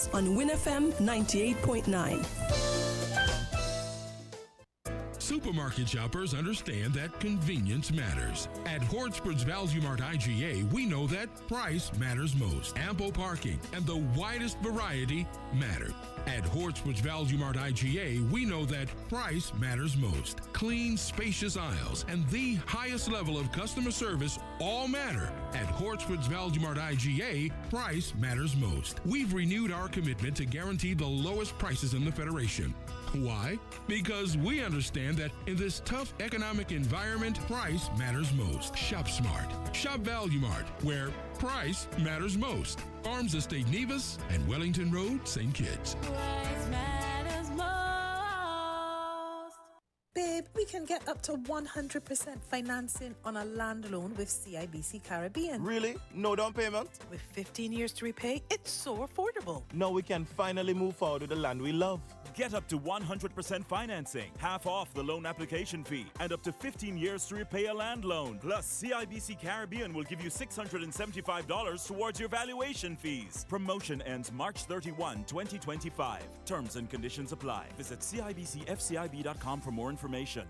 News on WinFM 98.9. Supermarket shoppers understand that convenience matters. At Hortsport's Value Mart IGA, we know that price matters most. Ample parking and the widest variety matter. At Hortsport's Value Mart IGA, we know that price matters most. Clean, spacious aisles and the highest level of customer service all matter. At Hortsport's Value Mart IGA, price matters most. We've renewed our commitment to guarantee the lowest prices in the Federation. Why? Because we understand that in this tough economic environment, price matters most. Shop smart. Shop Value Mart, where price matters most. Farms Estate Nevis and Wellington Road, St. Kitts. Price matters most. Babe, we can get up to 100% financing on a land loan with CIBC Caribbean. Really? No down payment? With 15 years to repay, it's so affordable. Now we can finally move forward with the land we love. Get up to 100% financing, half off the loan application fee, and up to 15 years to repay a land loan. Plus, CIBC Caribbean will give you $675 towards your valuation fees. Promotion ends March 31, 2025. Terms and conditions apply. Visit CIBCFCIB.com for more information.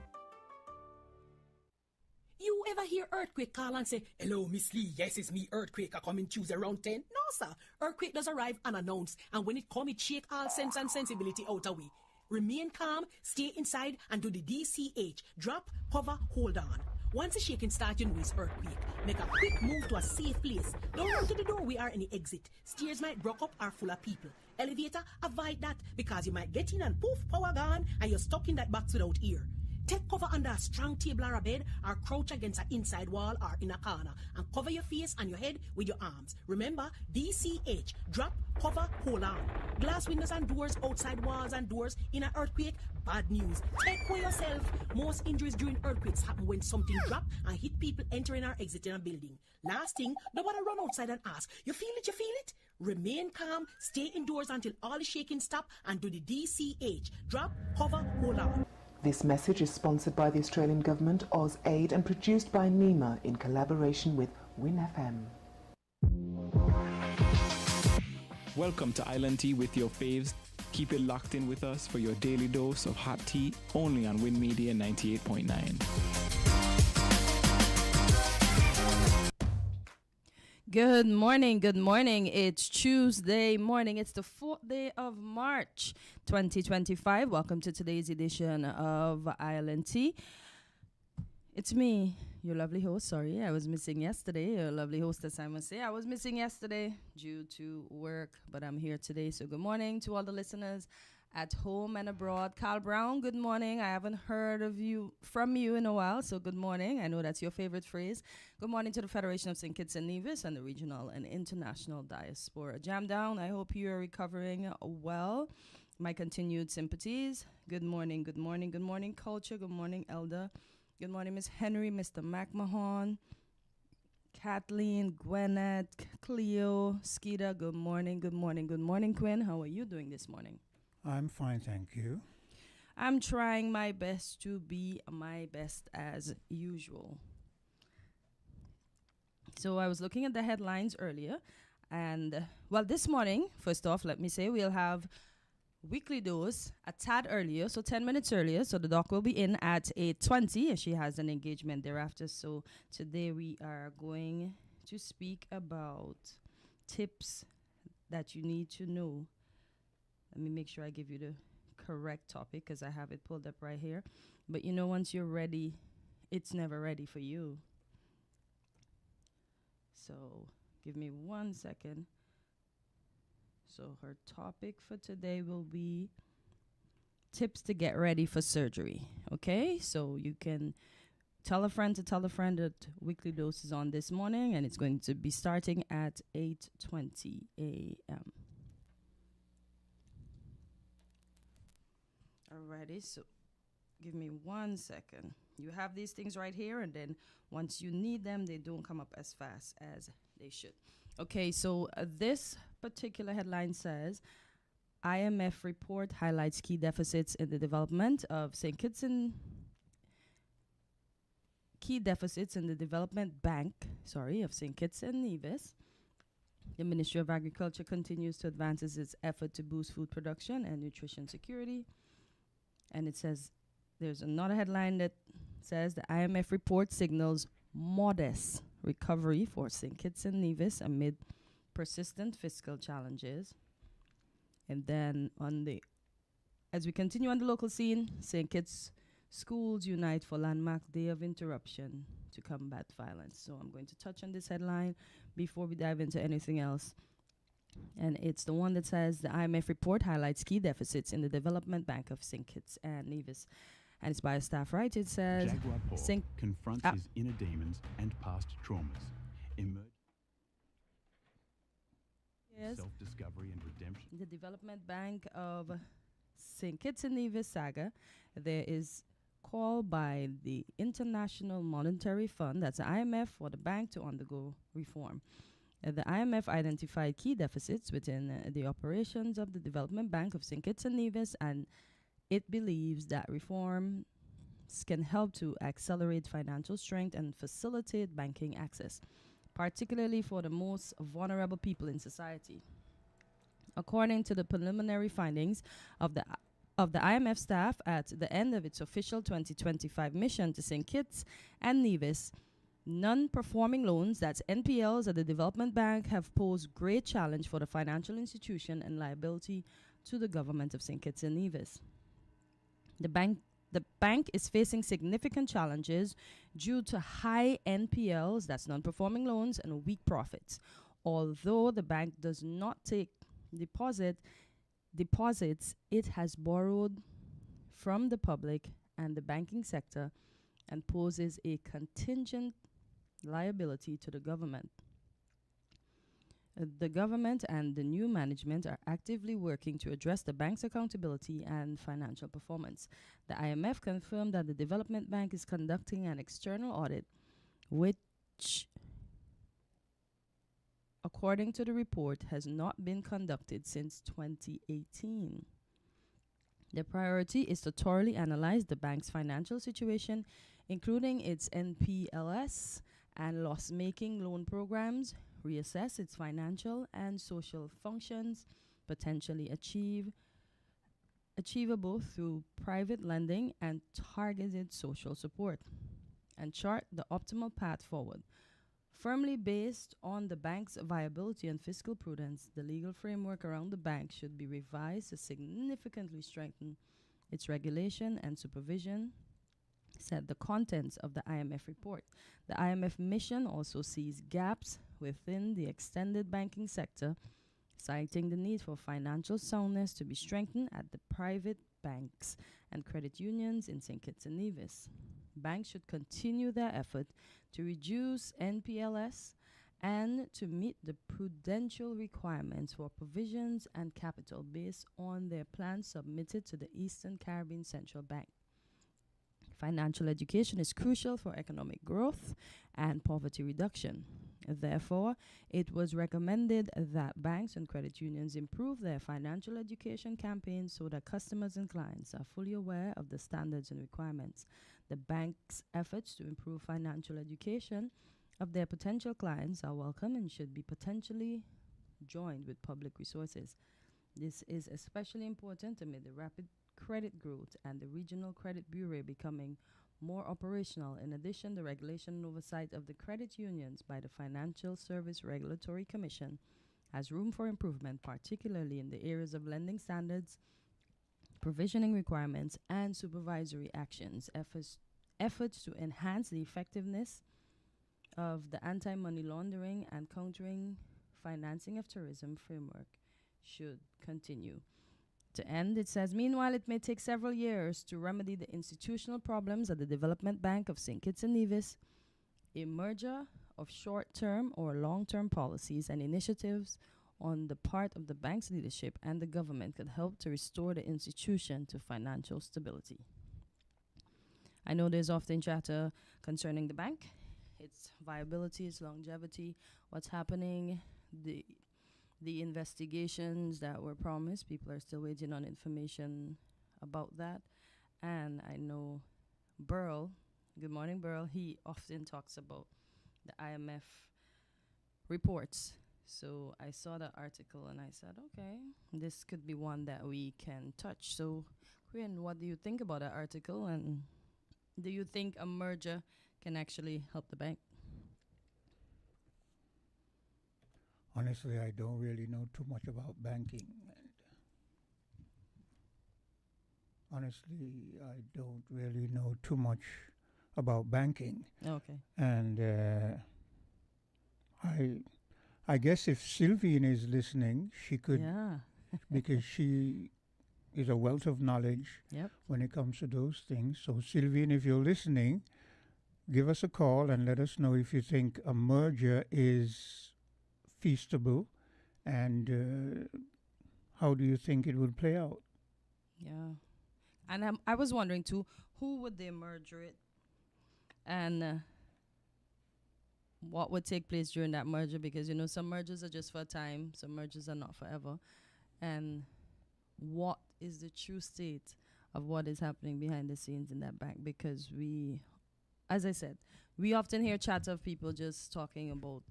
You ever hear earthquake call and say, "Hello, Miss Lee, yes, it's me, earthquake, I come in Tuesday around 10? No, sir. Earthquake does arrive unannounced, and when it come, it shake all sense and sensibility out of we. Remain calm, stay inside, and do the DCH. Drop, hover, hold on. Once the shaking starts, you know it's earthquake. Make a quick move to a safe place. Don't run to the door, we are any exit. Stairs might broke up or full of people. Elevator, avoid that, because you might get in and poof, power gone, and you're stuck in that box without ear. Take cover under a strong table or a bed, or crouch against an inside wall or in a corner, and cover your face and your head with your arms. Remember, DCH, drop, cover, hold on. Glass windows and doors, outside walls and doors, in an earthquake, bad news. Take care yourself. Most injuries during earthquakes happen when something drop and hit people entering or exiting a building. Last thing, nobody run outside and ask, you feel it, you feel it? Remain calm, stay indoors until all the shaking stop, and do the DCH, drop, cover, hold on. This message is sponsored by the Australian Government, AusAid, and produced by NEMA in collaboration with WinFM. Welcome to Island Tea with your faves. Keep it locked in with us for your daily dose of hot tea, only on Win Media 98.9. Good morning, good morning. It's Tuesday morning. It's the 4th day of March, 2025. Welcome to today's edition of Island Tea. It's me, your lovely host. Sorry, I was missing yesterday. Your lovely hostess, I must say. I was missing yesterday due to work, but I'm here today. So good morning to all the listeners at home and abroad. Carl Brown, good morning. I haven't heard from you in a while, so good morning. I know that's your favorite phrase. Good morning to the Federation of St. Kitts and Nevis and the regional and international diaspora. Jam down. I hope you are recovering well. My continued sympathies. Good morning, good morning, good morning, Culture. Good morning, Elder. Good morning, Miss Henry, Mr. McMahon, Kathleen, Gwyneth, Cleo, Skeeta. Good morning, good morning, good morning, Quinn. How are you doing this morning? I'm fine, thank you. I'm trying my best to be my best as usual. So I was looking at the headlines earlier, and well, this morning, first off, let me say we'll have weekly dose a tad earlier, so 10 minutes earlier. So the doc will be in at 8:20. She has an engagement thereafter. So today we are going to speak about tips that you need to know. Let me make sure I give you the correct topic because I have it pulled up right here. But you know, once you're ready, it's never ready for you. So give me 1 second. So her topic for today will be tips to get ready for surgery. Okay, so you can tell a friend that Weekly Dose is on this morning, and it's going to be starting at 8:20 a.m. Alrighty, so give me 1 second. You have these things right here, and then once you need them, they don't come up as fast as they should. Okay, so this particular headline says, IMF report highlights key deficits in the development of St. Kitts and key deficits in the development bank, of St. Kitts and Nevis. The Ministry of Agriculture continues to advance its effort to boost food production and nutrition security. And it says there's another headline that says the IMF report signals modest recovery for St. Kitts and Nevis amid persistent fiscal challenges. And then as we continue on the local scene, St. Kitts schools unite for landmark day of interruption to combat violence. So I'm going to touch on this headline before we dive into anything else. And it's the one that says the IMF report highlights key deficits in the Development Bank of St. Kitts and Nevis. And it's by a staff writer. It says Jaguar Paul confronts his inner demons and past traumas. Self-discovery and redemption. The Development Bank of St. Kitts and Nevis saga. There is call by the International Monetary Fund, that's the IMF, for the bank to undergo reform. The IMF identified key deficits within the operations of the Development Bank of St. Kitts and Nevis, and it believes that reforms can help to accelerate financial strength and facilitate banking access, particularly for the most vulnerable people in society. According to the preliminary findings of the IMF staff at the end of its official 2025 mission to St. Kitts and Nevis, non-performing loans, that's NPLs, at the Development Bank have posed great challenge for the financial institution and liability to the government of St. Kitts and Nevis. The bank is facing significant challenges due to high NPLs, that's non-performing loans, and weak profits. Although the bank does not take deposits, it has borrowed from the public and the banking sector and poses a contingent liability to the government. The government and the new management are actively working to address the bank's accountability and financial performance. The IMF confirmed that the Development Bank is conducting an external audit, which, according to the report, has not been conducted since 2018. The priority is to thoroughly analyze the bank's financial situation, including its NPLs and loss-making loan programs, reassess its financial and social functions, potentially achievable through private lending and targeted social support, and chart the optimal path forward. Firmly based on the bank's viability and fiscal prudence, the legal framework around the bank should be revised to significantly strengthen its regulation and supervision, said the contents of the IMF report. The IMF mission also sees gaps within the extended banking sector, citing the need for financial soundness to be strengthened at the private banks and credit unions in St. Kitts and Nevis. Banks should continue their effort to reduce NPLs and to meet the prudential requirements for provisions and capital based on their plans submitted to the Eastern Caribbean Central Bank. Financial education is crucial for economic growth and poverty reduction. Therefore, it was recommended that banks and credit unions improve their financial education campaigns so that customers and clients are fully aware of the standards and requirements. The bank's efforts to improve financial education of their potential clients are welcome and should be potentially joined with public resources. This is especially important amid the rapid credit growth and the Regional Credit Bureau becoming more operational. In addition, the regulation and oversight of the credit unions by the Financial Service Regulatory Commission has room for improvement, particularly in the areas of lending standards, provisioning requirements, and supervisory actions. Efforts to enhance the effectiveness of the anti-money laundering and countering financing of terrorism framework should continue. To end, it says, meanwhile, it may take several years to remedy the institutional problems at the Development Bank of St. Kitts and Nevis. A merger of short-term or long-term policies and initiatives on the part of the bank's leadership and the government could help to restore the institution to financial stability. I know there's often chatter concerning the bank, its viability, its longevity, what's happening, the investigations that were promised. People are still waiting on information about that. And I know Burl, good morning, Burl, he often talks about the IMF reports. So I saw the article and I said, okay, this could be one that we can touch. So, Quinn, what do you think about that article? And do you think a merger can actually help the bank? Honestly, I don't really know too much about banking. And honestly, I don't really know too much about banking. Okay. And I guess if Sylvian is listening, she could, Yeah. because she is a wealth of knowledge Yep. when it comes to those things. So, Sylvian, if you're listening, give us a call and let us know if you think a merger is feasible and how do you think it would play out? Yeah. And I was wondering too, who would they merger it? And what would take place during that merger? Because, some mergers are just for a time, some mergers are not forever. And what is the true state of what is happening behind the scenes in that bank? Because as I said, we often hear chatter of people just talking about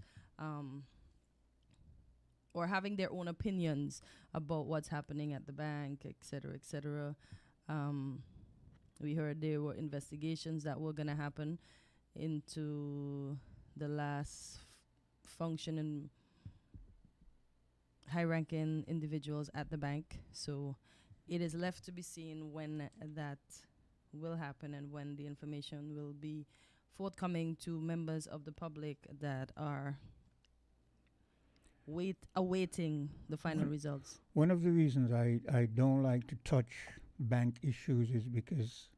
or having their own opinions about what's happening at the bank, et cetera, et cetera. We heard there were investigations that were going to happen into the last functioning high-ranking individuals at the bank. So it is left to be seen when that will happen and when the information will be forthcoming to members of the public that are awaiting the final results. One of the reasons I don't like to touch bank issues is because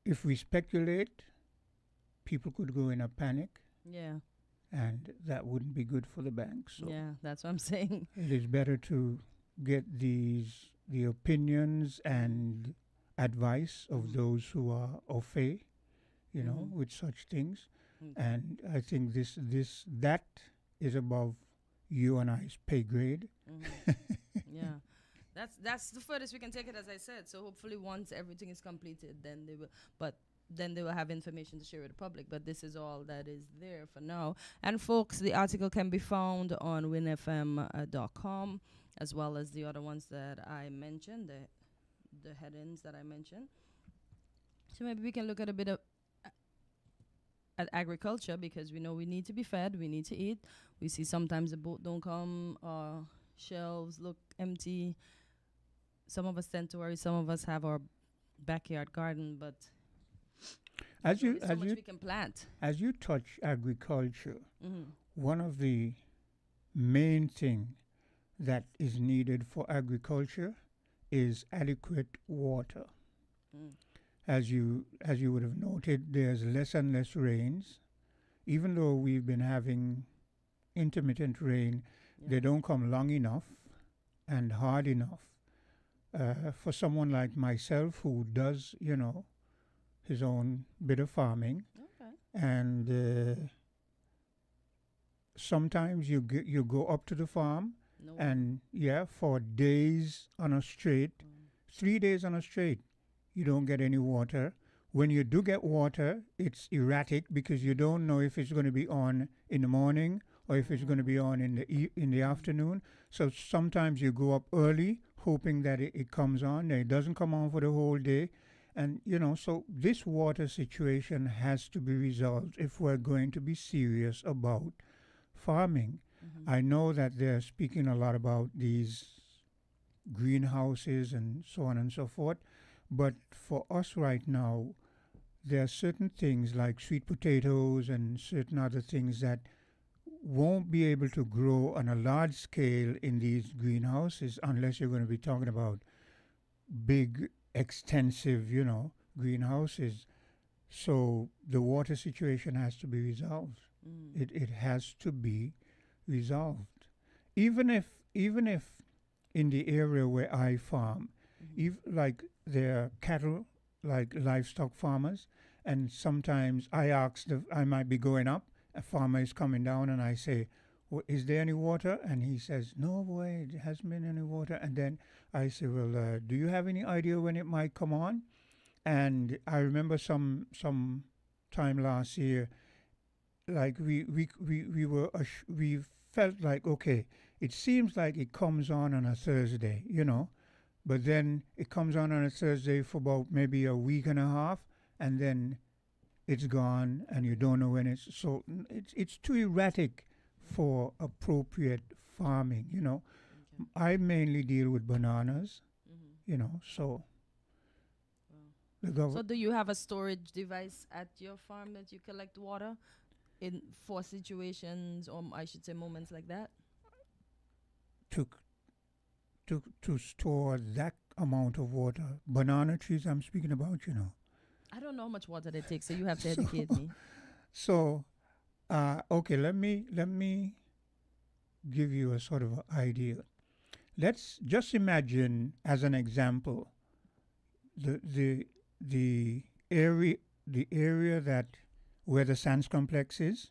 if we speculate, people could go in a panic. Yeah. And that wouldn't be good for the bank. So yeah, that's what I'm saying. It is better to get the opinions and advice of those who are au fait, with such things. And I think that is above you and I's pay grade. Yeah. That's the furthest we can take it, as I said. So hopefully once everything is completed, then they will have information to share with the public. But this is all that is there for now. And folks, the article can be found on winfm.com, as well as the other ones that I mentioned, the headings that I mentioned. So maybe we can look at a bit of at agriculture, because we know we need to be fed, we need to eat. We see sometimes the boat don't come, shelves look empty. Some of us tend to worry. Some of us have our backyard garden, but as you we can plant. As you touch agriculture, one of the main thing that is needed for agriculture is adequate water. As you would have noted, there's less and less rains. Even though we've been having intermittent rain, they don't come long enough and hard enough for someone like myself who does, his own bit of farming. Okay. And sometimes you go up to the farm and for days on a straight, 3 days on a straight, you don't get any water. When you do get water, it's erratic because you don't know if it's going to be on in the morning or if it's going to be on in the afternoon. So sometimes you go up early hoping that it comes on, and it doesn't come on for the whole day. And, so this water situation has to be resolved if we're going to be serious about farming. I know that they're speaking a lot about these greenhouses and so on and so forth. But for us right now, there are certain things like sweet potatoes and certain other things that won't be able to grow on a large scale in these greenhouses unless you're going to be talking about big, extensive, greenhouses. So the water situation has to be resolved. It has to be resolved. Even if in the area where I farm, like there are cattle, like livestock farmers, and sometimes I might be going up, a farmer is coming down, and I say, is there any water? And he says, no, boy, there hasn't been any water. And then I say, well, do you have any idea when it might come on? And I remember some time last year, like we felt like, okay, it seems like it comes on a Thursday, but then it comes on a Thursday for about maybe a week and a half, and then it's gone, and you don't know when it's. So it's too erratic for appropriate farming. I mainly deal with bananas, so. So do you have a storage device at your farm that you collect water for situations, or I should say moments like that? To store that amount of water, banana trees I'm speaking about, I don't know how much water they take, so you have to educate me. So, okay, let me give you a sort of idea. Let's just imagine, as an example, the area that where the Sands complex is.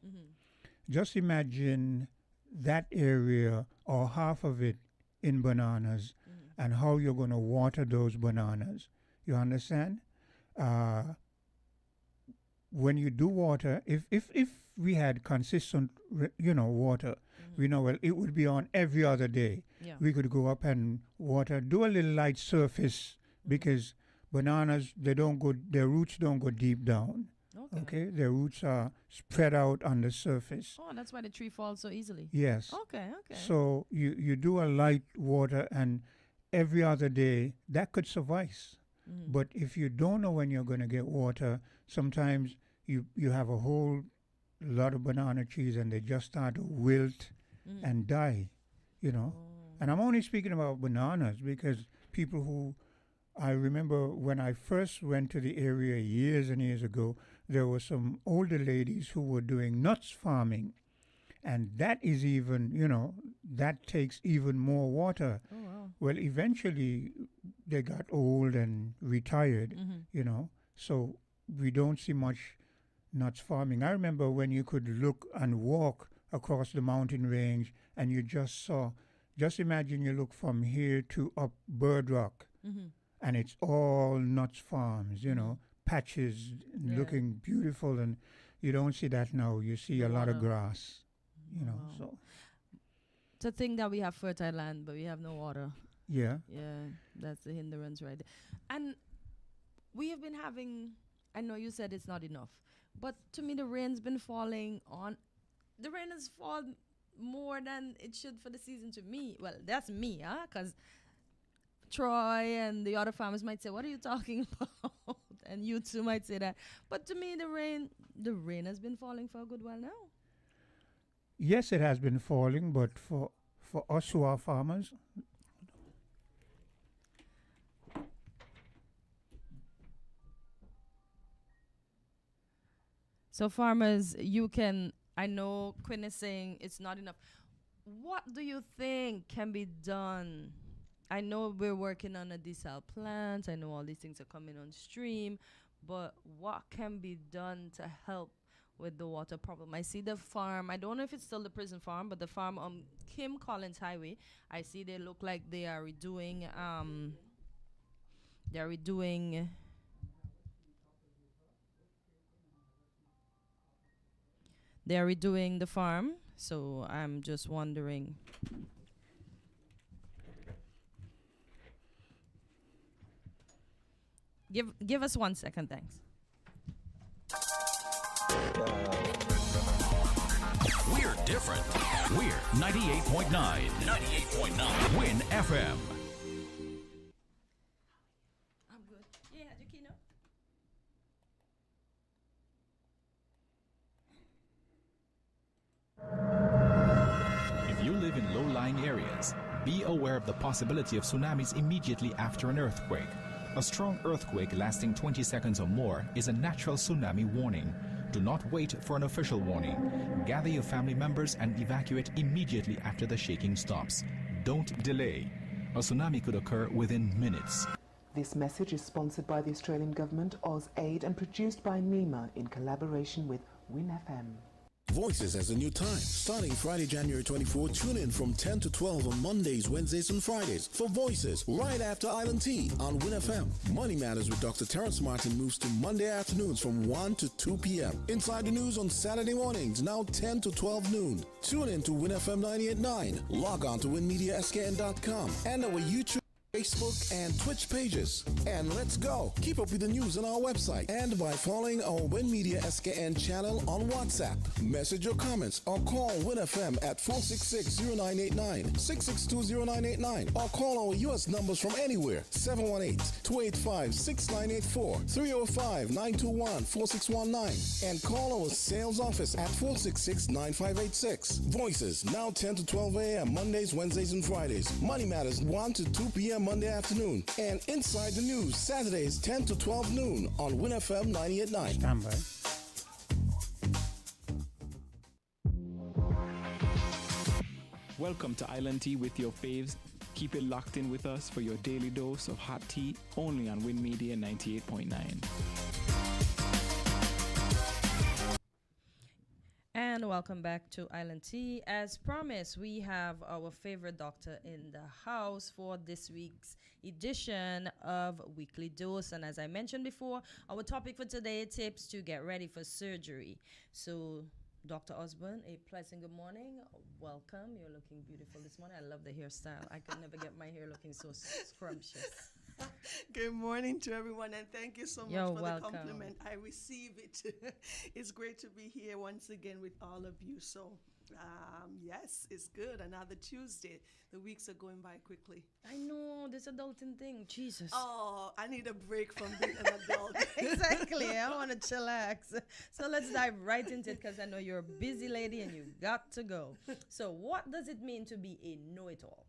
Just imagine that area or half of it in bananas, and how you're going to water those bananas. You understand? When you do water, if we had consistent water, we know, well, it would be on every other day. Yeah. We could go up and water, do a little light surface, because bananas, their roots don't go deep down. Okay, their roots are spread out on the surface. Oh, that's why the tree falls so easily. Yes. Okay. So you do a light water, and every other day, that could suffice. But if you don't know when you're going to get water, sometimes you have a whole lot of banana trees, and they just start to wilt and die, And I'm only speaking about bananas because people who, I remember when I first went to the area years and years ago, there were some older ladies who were doing nuts farming. And that is even, that takes even more water. Oh, wow. Well, eventually they got old and retired, so we don't see much nuts farming. I remember when you could look and walk across the mountain range, and you just imagine you look from here to up Bird Rock, and it's all nuts farms, patches looking beautiful, and you don't see that now. You see a lot of grass, so. It's a thing that we have fertile land, but we have no water. Yeah. Yeah, that's the hindrance right there. And we have been having, I know you said it's not enough, but to me the rain's been falling on, the rain has fallen more than it should for the season to me. Well, that's me, because Troy and the other farmers might say, what are you talking about? And you too might say that. But to me, the rain has been falling for a good while now. Yes, it has been falling, but for us who are farmers, so farmers, I know Quinn is saying it's not enough. What do you think can be done? I know we're working on a desal plant. I know all these things are coming on stream, but what can be done to help with the water problem? I see the farm, I don't know if it's still the prison farm, but the farm on Kim Collins Highway, I see they look like they are redoing the farm. So I'm just wondering. Give us 1 second, thanks. We're different. We're 98.9. 98.9. Win FM. I'm good. Yeah, Jacquino. If you live in low-lying areas, be aware of the possibility of tsunamis immediately after an earthquake. A strong earthquake lasting 20 seconds or more is a natural tsunami warning. Do not wait for an official warning. Gather your family members and evacuate immediately after the shaking stops. Don't delay. A tsunami could occur within minutes. This message is sponsored by the Australian Government, AusAid, and produced by NEMA in collaboration with Win FM. Voices has a new time. Starting Friday, January 24, tune in from 10 to 12 on Mondays, Wednesdays, and Fridays for Voices right after Island Tea on Win FM. Money Matters with Dr. Terrence Martin moves to Monday afternoons from 1 to 2 p.m. Inside the News on Saturday mornings, now 10 to 12 noon. Tune in to Win FM 98.9. Log on to winmediaskn.com and our YouTube, Facebook, and Twitch pages. And let's go. Keep up with the news on our website and by following our Win Media SKN channel on WhatsApp. Message your comments or call Win FM at 466-0989, 662-0989, or call our U.S. numbers from anywhere, 718-285-6984, 305-921-4619, and call our sales office at 466-9586. Voices, now 10 to 12 a.m. Mondays, Wednesdays, and Fridays. Money Matters, 1 to 2 p.m. Monday afternoon. And Inside the News, Saturdays, 10 to 12 noon on Win FM 98.9. Stand by. Welcome to Island Tea with your faves. Keep it locked in with us for your daily dose of hot tea only on Win Media 98.9. And welcome back to Island Tea. As promised, we have our favorite doctor in the house for this week's edition of Weekly Dose. And as I mentioned before, our topic for today, tips to get ready for surgery. So, Dr. Osborne, a pleasant good morning. Welcome. You're looking beautiful this morning. I love the hairstyle. I could never get my hair looking so scrumptious. Good morning to everyone, and thank you so much You're for welcome. the compliment. I receive it. It's great to be here once again with all of you. So, yes, it's good. Another Tuesday. The weeks are going by quickly. I know, this adulting thing. Jesus. Oh, I need a break from being an adult. Exactly. I want to chillax. So let's dive right into it because I know you're a busy lady and you got to go. So what does it mean to be a know-it-all?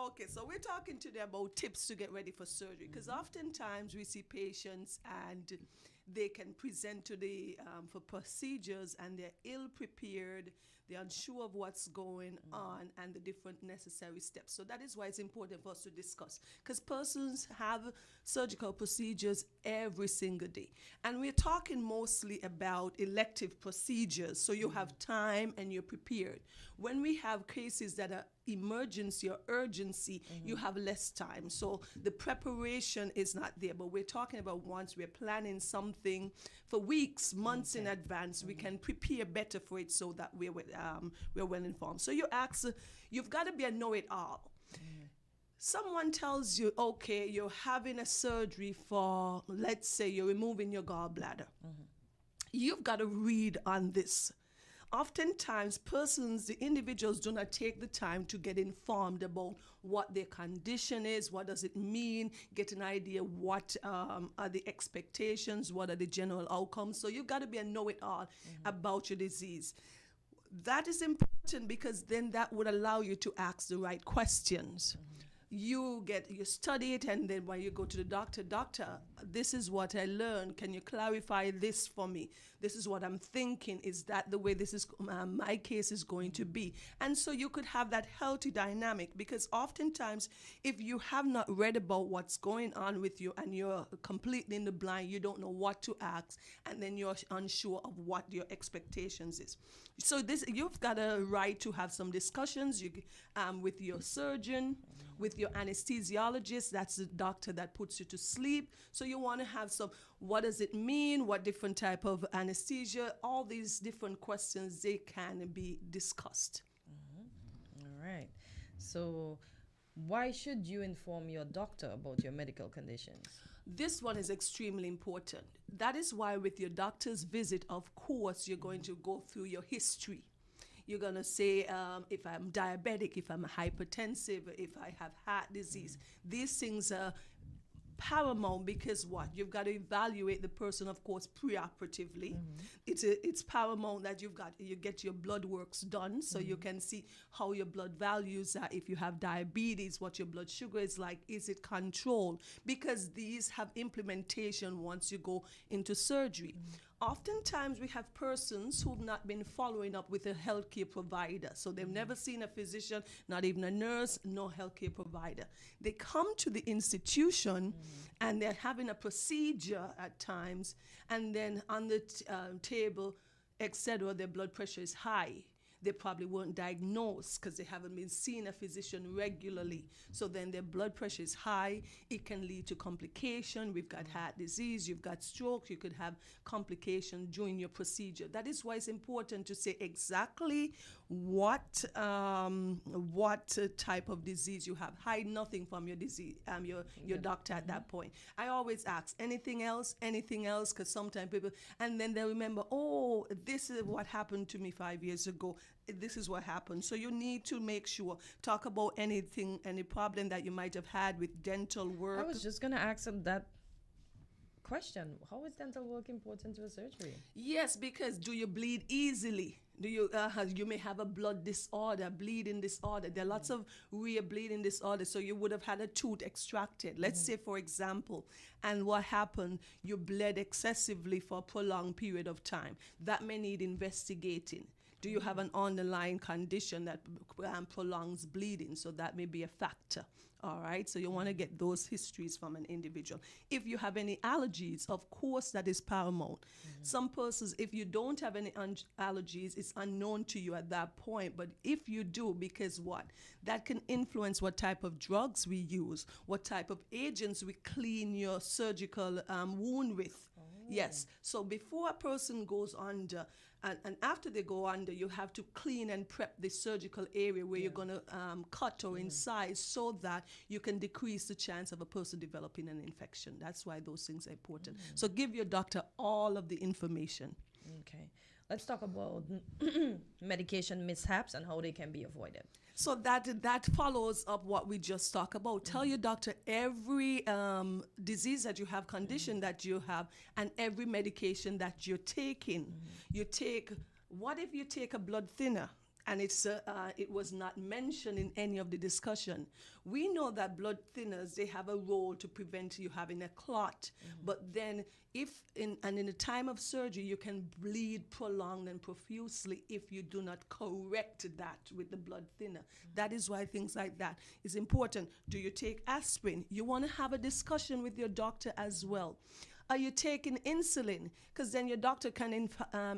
Okay, so we're talking today about tips to get ready for surgery because oftentimes we see patients and they can present to the for procedures and they're ill prepared, they're unsure of what's going on and the different necessary steps. So that is why it's important for us to discuss because persons have surgical procedures every single day. And we're talking mostly about elective procedures, so you have time and you're prepared. When we have cases that are emergency or urgency, you have less time. So the preparation is not there. But we're talking about once we're planning something for weeks, months in advance, we can prepare better for it so that we're well informed. So you've got to be a know-it-all. Someone tells you, okay, you're having a surgery for, let's say you're removing your gallbladder. You've got to read on this. Oftentimes, the individuals do not take the time to get informed about what their condition is, what does it mean, get an idea what are the expectations, what are the general outcomes. So you've got to be a know-it-all about your disease. That is important because then that would allow you to ask the right questions. You study it, and then when you go to the doctor, this is what I learned. Can you clarify this for me? This is what I'm thinking. Is that the way this is my case is going to be? And so you could have that healthy dynamic because oftentimes if you have not read about what's going on with you and you're completely in the blind, you don't know what to ask, and then you're unsure of what your expectations is. So you've got a right to have some discussions with your surgeon, with your anesthesiologist. That's the doctor that puts you to sleep. So you want to have what does it mean? What different type of anesthesia? All these different questions, they can be discussed. All right. So why should you inform your doctor about your medical conditions? This one is extremely important. That is why with your doctor's visit, of course, you're going to go through your history. You're going to say if I'm diabetic, if I'm hypertensive, if I have heart disease. These things are paramount because what? You've got to evaluate the person, of course, preoperatively. It's paramount that you get your blood works done so you can see how your blood values are. If you have diabetes, what your blood sugar is like, is it controlled? Because these have implementation once you go into surgery. Oftentimes we have persons who've not been following up with a healthcare provider. So they've never seen a physician, not even a nurse, no healthcare provider. They come to the institution and they're having a procedure at times, and then on the table, etc., their blood pressure is high. They probably weren't diagnosed because they haven't been seeing a physician regularly. So then their blood pressure is high. It can lead to complication. We've got heart disease. You've got stroke. You could have complication during your procedure. That is why it's important to say exactly what type of disease you have. Hide nothing from your disease, your doctor at that point. I always ask, anything else, because sometimes people, and then they remember, oh, this is what happened to me 5 years ago. This is what happened. So you need to make sure, talk about anything, any problem that you might have had with dental work. I was just going to ask him that question. How is dental work important to a surgery? Yes, because do you bleed easily? Do you you may have a blood disorder, bleeding disorder. There are lots of rare bleeding disorders. So you would have had a tooth extracted. Let's say, for example, and what happened? You bled excessively for a prolonged period of time. That may need investigating. Do you have an underlying condition that prolongs bleeding? So that may be a factor. All right, so you want to get those histories from an individual. If you have any allergies, of course, that is paramount. Some persons, if you don't have any allergies, it's unknown to you at that point. But if you do, because what? That can influence what type of drugs we use, what type of agents we clean your surgical wound with. Yes, so before a person goes under, and after they go under, you have to clean and prep the surgical area where you're going to cut or incise so that you can decrease the chance of a person developing an infection. That's why those things are important. So give your doctor all of the information. Okay. Let's talk about medication mishaps and how they can be avoided. So that follows up what we just talked about. Tell your doctor every disease that you have, condition that you have, and every medication that you're taking. You take, what if you take a blood thinner and it was not mentioned in any of the discussion? We know that blood thinners, they have a role to prevent you having a clot. But then if in the time of surgery, you can bleed prolonged and profusely if you do not correct that with the blood thinner. That is why things like that is important. Do you take aspirin? You want to have a discussion with your doctor as well. Are you taking insulin? Because then your doctor can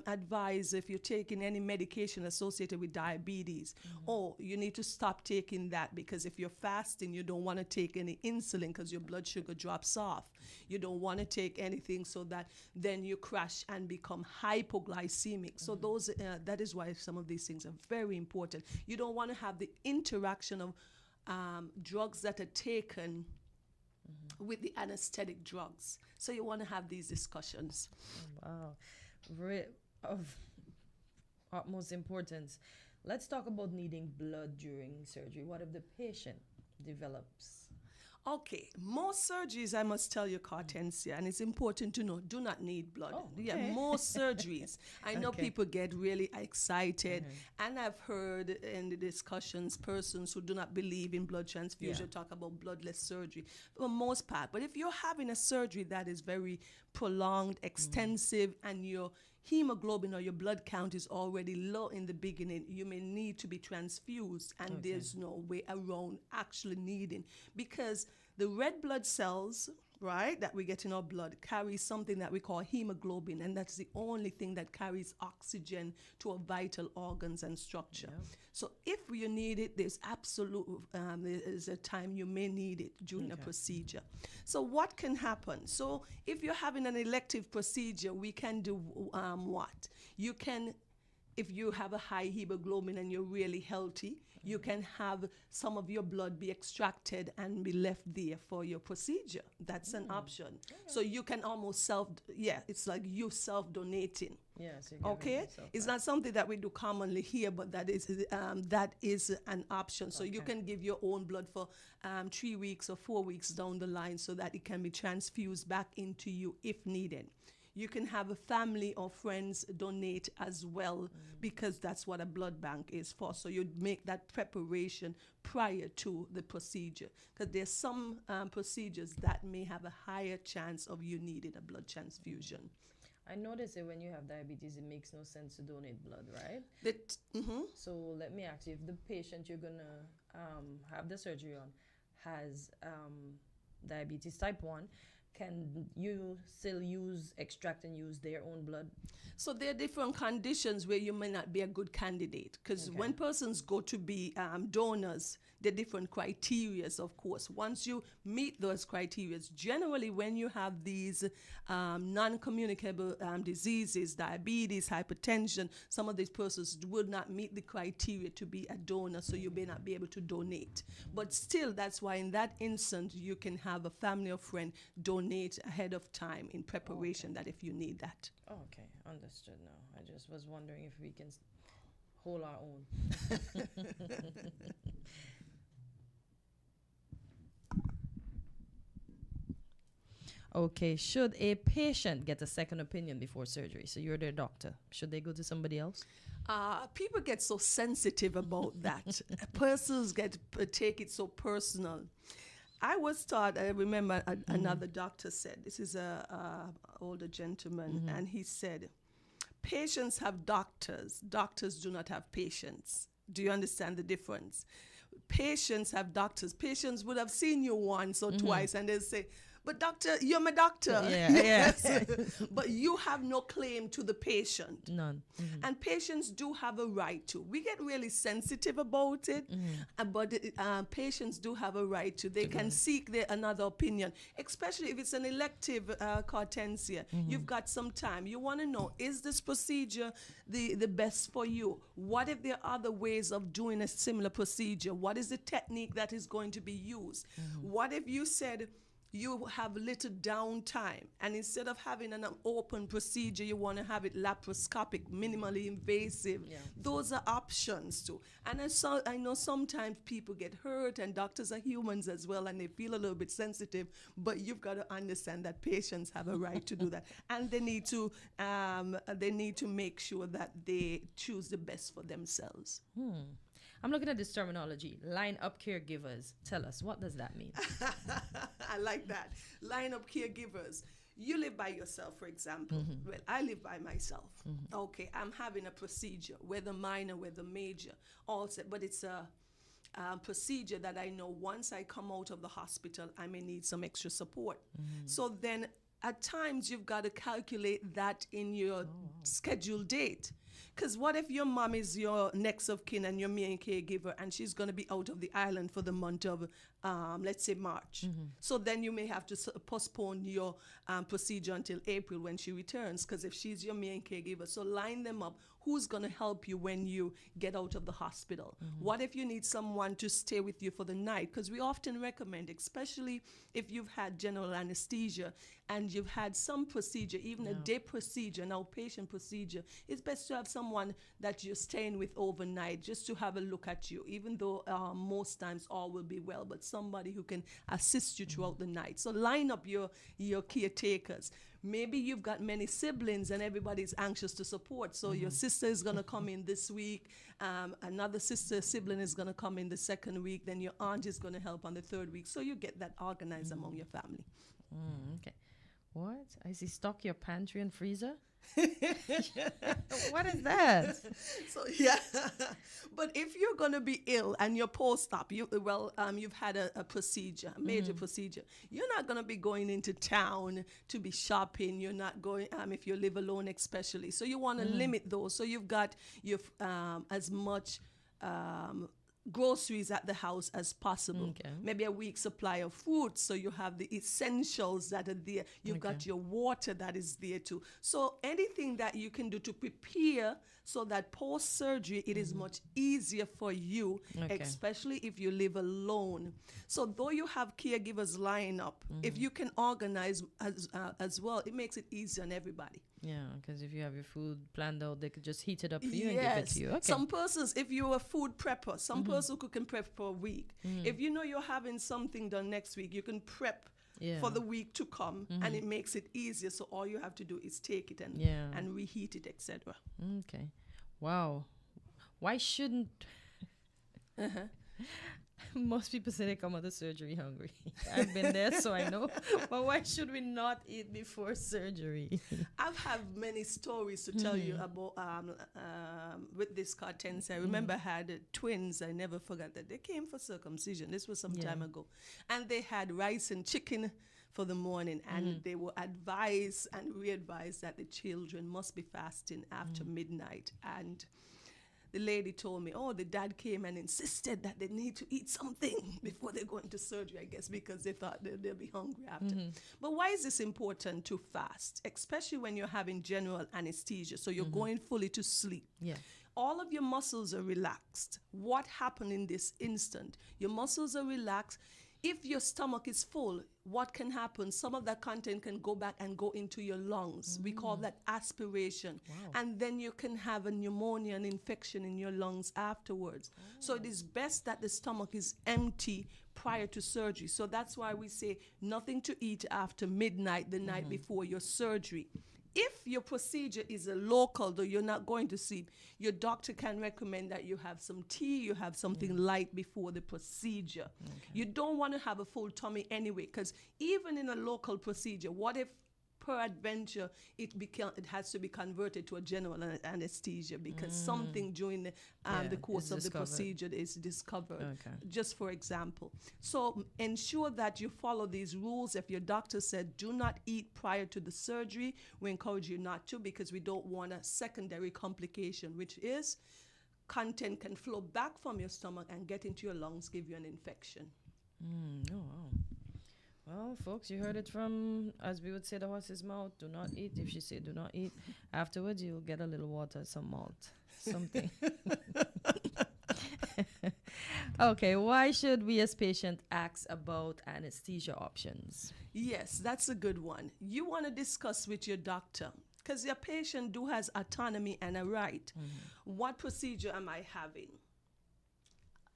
advise if you're taking any medication associated with diabetes. Or you need to stop taking that, because if you're fasting, you don't want to take any insulin because your blood sugar drops off. You don't want to take anything so that then you crash and become hypoglycemic. So those that is why some of these things are very important. You don't want to have the interaction of drugs that are taken with the anesthetic drugs. So you want to have these discussions. Wow. Of utmost importance. Let's talk about needing blood during surgery. What if the patient develops? Okay, most surgeries, I must tell you, Cartencia, and it's important to know, do not need blood. Oh, okay. Yeah, most surgeries. I know people get really excited, and I've heard in the discussions persons who do not believe in blood transfusion talk about bloodless surgery for the most part. But if you're having a surgery that is very prolonged, extensive, and your hemoglobin or your blood count is already low in the beginning, you may need to be transfused, and there's no way around actually needing, because the red blood cells, right, that we get in our blood carry something that we call hemoglobin, and that's the only thing that carries oxygen to our vital organs and structure. So if you need it, there's there's a time you may need it during a procedure. So what can happen? So if you're having an elective procedure, we can do what? You can, if you have a high hemoglobin and you're really healthy, you can have some of your blood be extracted and be left there for your procedure. That's an option. So you can almost it's like you self-donating. Yes. Okay? It's not something that we do commonly here, but that is an option. So you can give your own blood for 3 weeks or 4 weeks down the line so that it can be transfused back into you if needed. You can have a family or friends donate as well, because that's what a blood bank is for. So you'd make that preparation prior to the procedure, because there's some procedures that may have a higher chance of you needing a blood transfusion. I notice that when you have diabetes, it makes no sense to donate blood, right? So let me ask you, if the patient you're going to have the surgery on has diabetes type 1, can you still extract and use their own blood? So there are different conditions where you may not be a good candidate, because when persons go to be donors, there are different criteria, of course. Once you meet those criteria, generally when you have these non-communicable diseases, diabetes, hypertension, some of these persons would not meet the criteria to be a donor, so you may not be able to donate. But still, that's why in that instance, you can have a family or friend donate ahead of time in preparation that if you need that. Okay, understood now. I just was wondering if we can hold our own. Okay, should a patient get a second opinion before surgery? So you're their doctor. Should they go to somebody else? People get so sensitive about that. Persons take it so personal. I was taught, I remember another doctor said, this is a older gentleman, and he said, patients have doctors. Doctors do not have patients. Do you understand the difference? Patients have doctors. Patients would have seen you once or twice, and they'll say, but doctor, you're my doctor. Yes. But you have no claim to the patient. None. And patients do have a right to. We get really sensitive about it, but patients do have a right to. They can seek another opinion, especially if it's an elective cartensia. You've got some time. You want to know, is this procedure the best for you? What if there are other ways of doing a similar procedure? What is the technique that is going to be used? What if you said, you have little downtime, and instead of having an open procedure, you want to have it laparoscopic, minimally invasive. Those are options too. And I know sometimes people get hurt, and doctors are humans as well, and they feel a little bit sensitive, but you've got to understand that patients have a right to do that. And they need to make sure that they choose the best for themselves. I'm looking at this terminology, line-up caregivers. Tell us, what does that mean? I like that. Line-up caregivers. You live by yourself, for example. Well, I live by myself. Okay, I'm having a procedure, whether minor, whether major, also, but it's a procedure that I know once I come out of the hospital, I may need some extra support. So then at times you've got to calculate that in your scheduled date. Because what if your mom is your next of kin and your main caregiver, and she's going to be out of the island for the month of, let's say, March. So then you may have to postpone your procedure until April when she returns, because if she's your main caregiver. So line them up. Who's going to help you when you get out of the hospital? What if you need someone to stay with you for the night? Because we often recommend, especially if you've had general anesthesia and you've had some procedure, even a day procedure, an outpatient procedure, it's best to have someone that you're staying with overnight just to have a look at you, even though most times all will be well, but somebody who can assist you throughout the night. So line up your caretakers. Maybe you've got many siblings and everybody's anxious to support. So your sister is going to come in this week. Another sibling is going to come in the second week. Then your aunt is going to help on the third week. So you get that organized among your family. Okay. What? I see stock your pantry and freezer? What is that? So but if you're going to be ill and you're post-op, you've had a procedure, a major procedure, you're not going to be going into town to be shopping. You're not going if you live alone especially, so you want to limit those. So you've got your as much groceries at the house as possible. Maybe a week's supply of food, so you have the essentials that are there. You've got your water that is there too. So anything that you can do to prepare so that post-surgery it is much easier for you, especially if you live alone. So though you have caregivers line up, if you can organize as well, it makes it easier on everybody. Yeah, because if you have your food planned out, they could just heat it up for you and give it to you. Some persons, if you're a food prepper, some person who can prep for a week. If you know you're having something done next week, you can prep for the week to come, and it makes it easier. So all you have to do is take it and reheat it, etc. Okay. Wow. Why shouldn't... Most people say they come out of surgery hungry. I've been there, so I know. But why should we not eat before surgery? I've had many stories to tell you about with this cartensia. I remember I had twins. I never forgot that. They came for circumcision. This was some time ago. And they had rice and chicken for the morning, and they were advised and re-advised that the children must be fasting after midnight. And the lady told me, oh, the dad came and insisted that they need to eat something before they go into surgery, I guess, because they thought they'll be hungry after. But why is this important to fast, especially when you're having general anesthesia? So you're going fully to sleep. Yeah. All of your muscles are relaxed. What happened in this instant? Your muscles are relaxed. If your stomach is full, what can happen? Some of that content can go back and go into your lungs. We call that aspiration. And then you can have a pneumonia, an infection in your lungs afterwards. So it is best that the stomach is empty prior to surgery. So that's why we say nothing to eat after midnight the night before your surgery. If your procedure is a local, though you're not going to sleep, your doctor can recommend that you have some tea, you have something light before the procedure. You don't want to have a full tummy anyway, because even in a local procedure, what if peradventure it has to be converted to a general anesthesia because something during the course of the procedure is discovered, just for example. So ensure that you follow these rules. If your doctor said do not eat prior to the surgery, we encourage you not to, because we don't want a secondary complication, which is content can flow back from your stomach and get into your lungs, give you an infection. Oh, wow. Well, folks, you heard it from, as we would say, the horse's mouth. Do not eat. If she say do not eat, afterwards you'll get a little water, some malt, something. Okay, why should we as patient ask about anesthesia options? Yes, that's a good one. You want to discuss with your doctor, because your patient has autonomy and a right. What procedure am I having?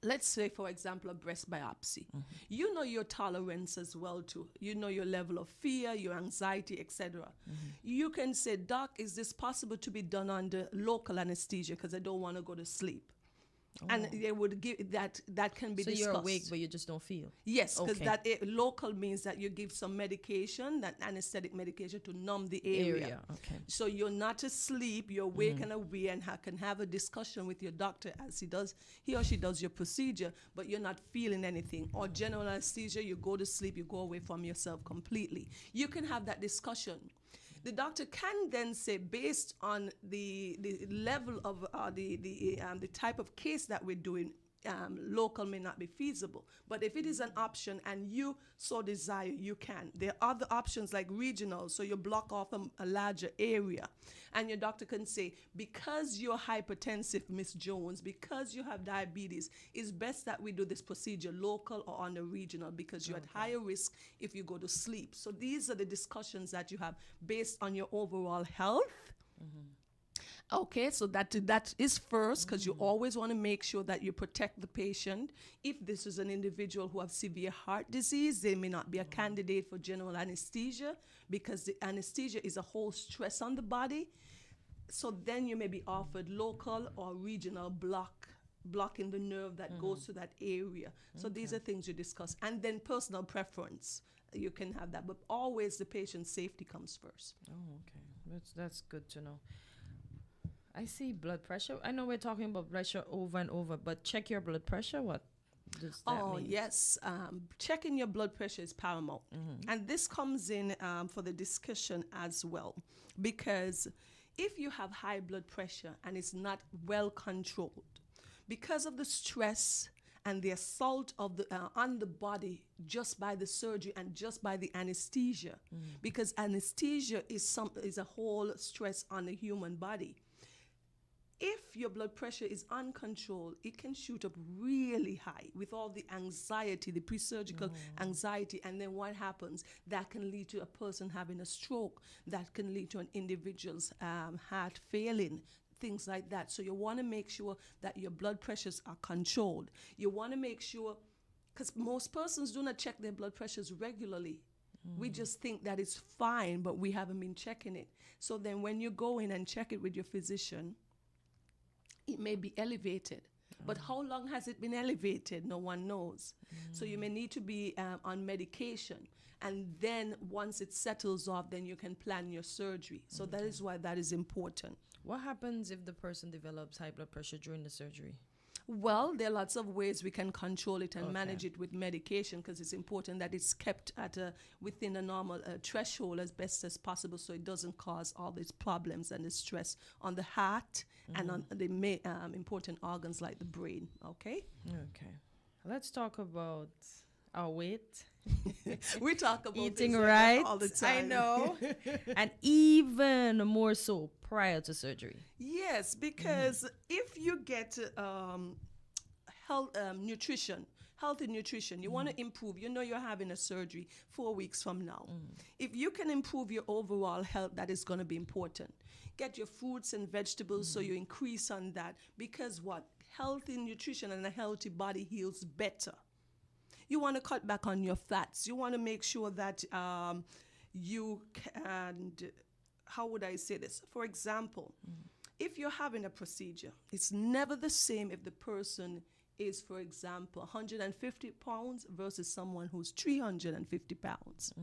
Let's say, for example, a breast biopsy. You know your tolerance as well too. You know your level of fear, your anxiety, etc. You can say, Doc, is this possible to be done under local anesthesia because I don't want to go to sleep? And they would give that can be discussed. So you're awake, but you just don't feel? Yes, because local means that you give some medication, that anesthetic medication, to numb the area. Okay. So you're not asleep, you're awake and aware, and can have a discussion with your doctor as he or she does your procedure, but you're not feeling anything. Or general anesthesia, you go to sleep, you go away from yourself completely. You can have that discussion. The doctor can then say, based on the level of the type of case that we're doing, local may not be feasible. But if it is an option and you so desire, you can. There are other options like regional, so you block off a larger area. And your doctor can say, because you're hypertensive, Miss Jones, because you have diabetes, it's best that we do this procedure local or on the regional, because you're at higher risk if you go to sleep. So these are the discussions that you have based on your overall health. Okay, so that is first, because you always want to make sure that you protect the patient. If this is an individual who has severe heart disease, they may not be a candidate for general anesthesia, because the anesthesia is a whole stress on the body. So then you may be offered local or regional blocking the nerve that goes to that area. So these are things you discuss. And then personal preference, you can have that. But always the patient's safety comes first. Oh, okay. That's good to know. I see blood pressure. I know we're talking about pressure over and over, but check your blood pressure. What does that mean? Yes. Checking your blood pressure is paramount. And this comes in for the discussion as well, because if you have high blood pressure and it's not well controlled, because of the stress and the assault of on the body just by the surgery and just by the anesthesia, because anesthesia is a whole stress on the human body. If your blood pressure is uncontrolled, it can shoot up really high with all the anxiety, the pre-surgical anxiety. And then what happens? That can lead to a person having a stroke. That can lead to an individual's heart failing, things like that. So you want to make sure that your blood pressures are controlled. You want to make sure, because most persons do not check their blood pressures regularly. We just think that it's fine, but we haven't been checking it. So then when you go in and check it with your physician, it may be elevated. But how long has it been elevated? No one knows. So you may need to be on medication. And then once it settles off, then you can plan your surgery. So that is why that is important. What happens if the person develops high blood pressure during the surgery? Well, there are lots of ways we can control it and manage it with medication, because it's important that it's kept at within a normal threshold as best as possible, so it doesn't cause all these problems and the stress on the heart and on the important organs like the brain. Okay. Let's talk about our weight. We talk about eating this right all the time. I know. And even more so prior to surgery. Yes, because if you get healthy nutrition, you want to improve, you're having a surgery 4 weeks from now. If you can improve your overall health, that is going to be important. Get your fruits and vegetables so you increase on that, because what? Healthy nutrition and a healthy body heals better. You want to cut back on your fats. You want to make sure that you can, how would I say this? For example, if you're having a procedure, it's never the same if the person is, for example, 150 pounds versus someone who's 350 pounds.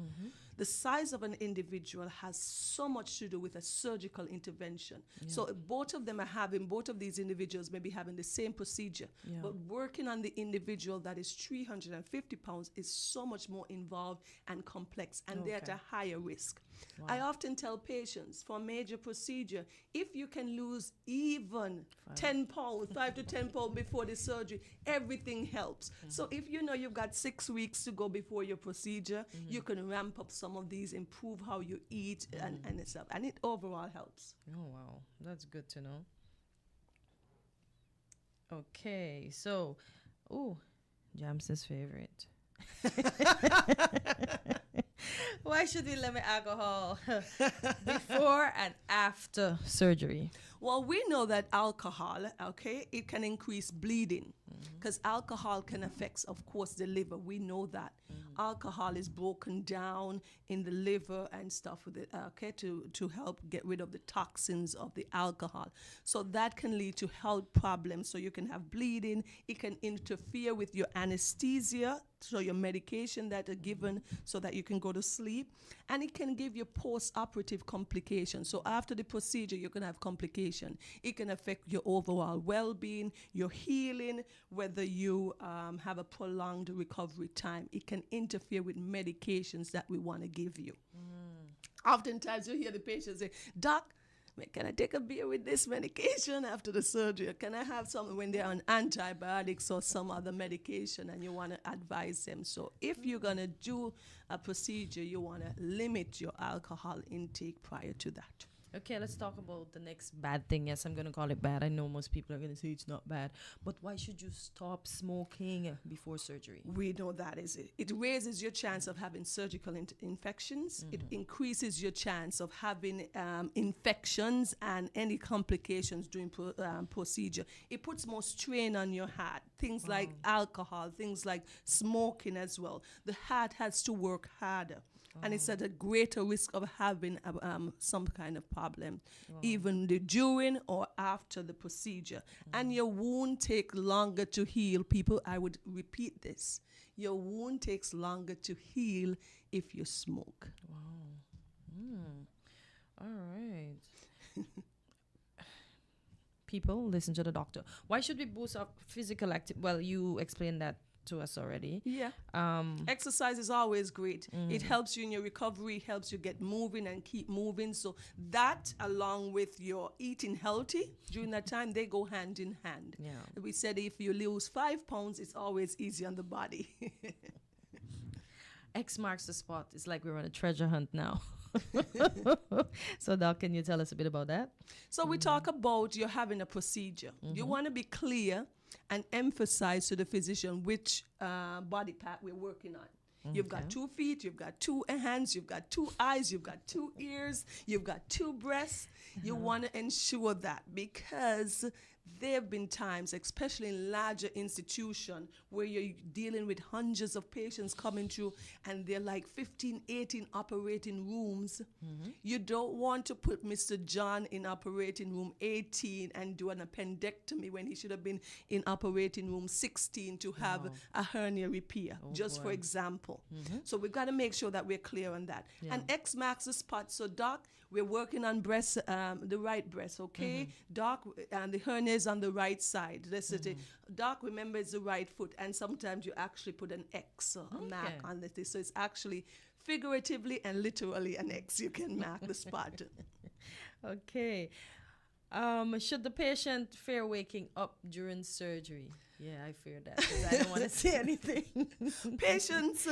The size of an individual has so much to do with a surgical intervention. So both of these individuals may be having the same procedure, but working on the individual that is 350 pounds is so much more involved and complex, and they're at a higher risk. I often tell patients for a major procedure, if you can lose even 10 pounds, 5 to 10 pounds before the surgery, everything helps. So if you've got 6 weeks to go before your procedure, you can ramp up some of these, improve how you eat and stuff, and it overall helps. Oh, wow. That's good to know. Okay, so, Jams's favorite. Why should we limit alcohol before and after surgery? Well, we know that alcohol, it can increase bleeding, because alcohol can affect, of course, the liver. We know that. Alcohol is broken down in the liver and stuff with it, to help get rid of the toxins of the alcohol. So that can lead to health problems. So you can have bleeding. It can interfere with your anesthesia, so your medication that are given so that you can go to sleep. And it can give you post-operative complications. So after the procedure, you can have complication. It can affect your overall well-being, your healing, whether you have a prolonged recovery time. It can interfere with medications that we want to give you. Oftentimes you hear the patient say, "Doc, can I take a beer with this medication after the surgery? Or can I have something when they're on antibiotics or some other medication?" And you want to advise them. So if you're going to do a procedure, you want to limit your alcohol intake prior to that. Okay, let's talk about the next bad thing. Yes, I'm going to call it bad. I know most people are going to say it's not bad. But why should you stop smoking before surgery? We know that is it. It raises your chance of having surgical infections. It increases your chance of having infections and any complications during procedure. It puts more strain on your heart. Things like alcohol, things like smoking as well. The heart has to work harder. And it's at a greater risk of having some kind of problem, even during or after the procedure. And your wound takes longer to heal. People, I would repeat this. Your wound takes longer to heal if you smoke. Wow. All right. People, listen to the doctor. Why should we boost up physical activity? Well, you explained that to us already. Yeah. Exercise is always great. It helps you in your recovery, helps you get moving and keep moving. So that, along with your eating healthy during that time, they go hand in hand. Yeah. We said if you lose 5 pounds, it's always easy on the body. X marks the spot. It's like we're on a treasure hunt now. So, Doc, can you tell us a bit about that? So we talk about you're having a procedure. You want to be clear and emphasize to the physician which body part we're working on. You've got 2 feet, you've got 2 hands, you've got 2 eyes, you've got 2 ears, you've got 2 breasts. You want to ensure that, because there have been times, especially in larger institutions, where you're dealing with hundreds of patients coming through and they're like 15, 18 operating rooms. You don't want to put Mr. John in operating room 18 and do an appendectomy when he should have been in operating room 16 to have a hernia repair, for example. So we've got to make sure that we're clear on that. And X marks the spot. So, Doc, we're working on breast, the right breast, okay? Doc, and the hernia is on the right side. Let's say, doc, remember it's the right foot. And sometimes you actually put an X or a mark on the. So it's actually figuratively and literally an X. You can mark the spot. Okay. Should the patient fear waking up during surgery? Yeah, I fear that because I don't want to say anything. Patients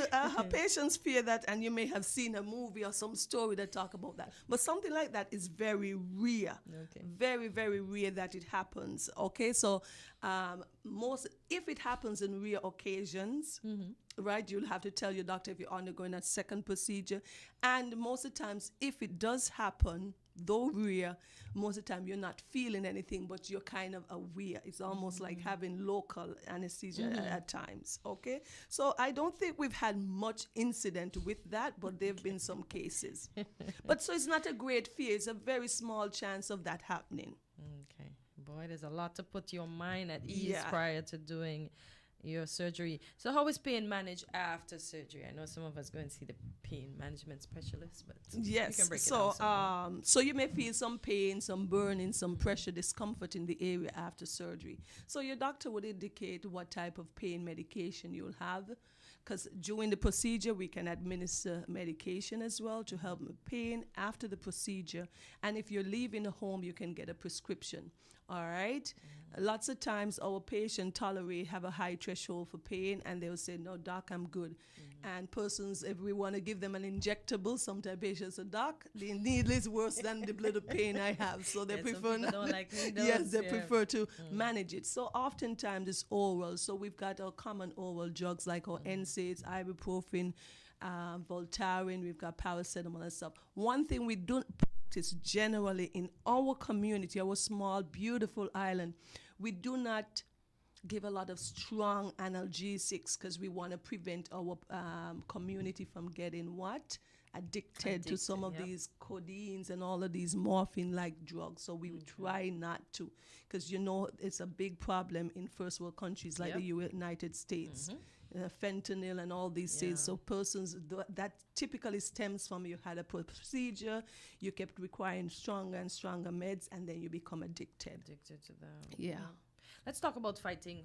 fear that, and you may have seen a movie or some story that talk about that. But something like that is very rare. Okay. Very, very rare that it happens. Okay, so if it happens in rare occasions, right, you'll have to tell your doctor if you're undergoing a second procedure. And most of the times, if it does happen, though rare, most of the time you're not feeling anything, but you're kind of aware. It's almost like having local anesthesia at times, okay? So I don't think we've had much incident with that, but there have been some cases. But so it's not a great fear. It's a very small chance of that happening. Okay. Boy, there's a lot to put your mind at ease prior to doing your surgery. So how is pain managed after surgery? I know some of us go and see the pain management specialist, but yes, you can break it down. So you may feel some pain, some burning, some pressure, discomfort in the area after surgery. So your doctor would indicate what type of pain medication you'll have, because during the procedure we can administer medication as well to help with pain after the procedure. And if you're leaving the home, you can get a prescription. All right. Lots of times our patient have a high threshold for pain, and they'll say, no, doc, I'm good. And persons, if we want to give them an injectable, sometimes patients say, doc, the needle is worse than the little pain I have. So they prefer some people don't like needles. Yes, they prefer to manage it. So oftentimes it's oral. So we've got our common oral drugs like our NSAIDs, ibuprofen, Voltaren, we've got paracetamol and stuff. One thing we don't practice generally in our community, our small, beautiful island, we do not give a lot of strong analgesics because we want to prevent our community from getting what? Addicted to some of these codeines and all of these morphine-like drugs. So we try not to, because it's a big problem in first world countries like the United States. Fentanyl and all these things. So persons, that typically stems from you had a procedure, you kept requiring stronger and stronger meds, and then you become addicted. Addicted to that. Yeah. Let's talk about fighting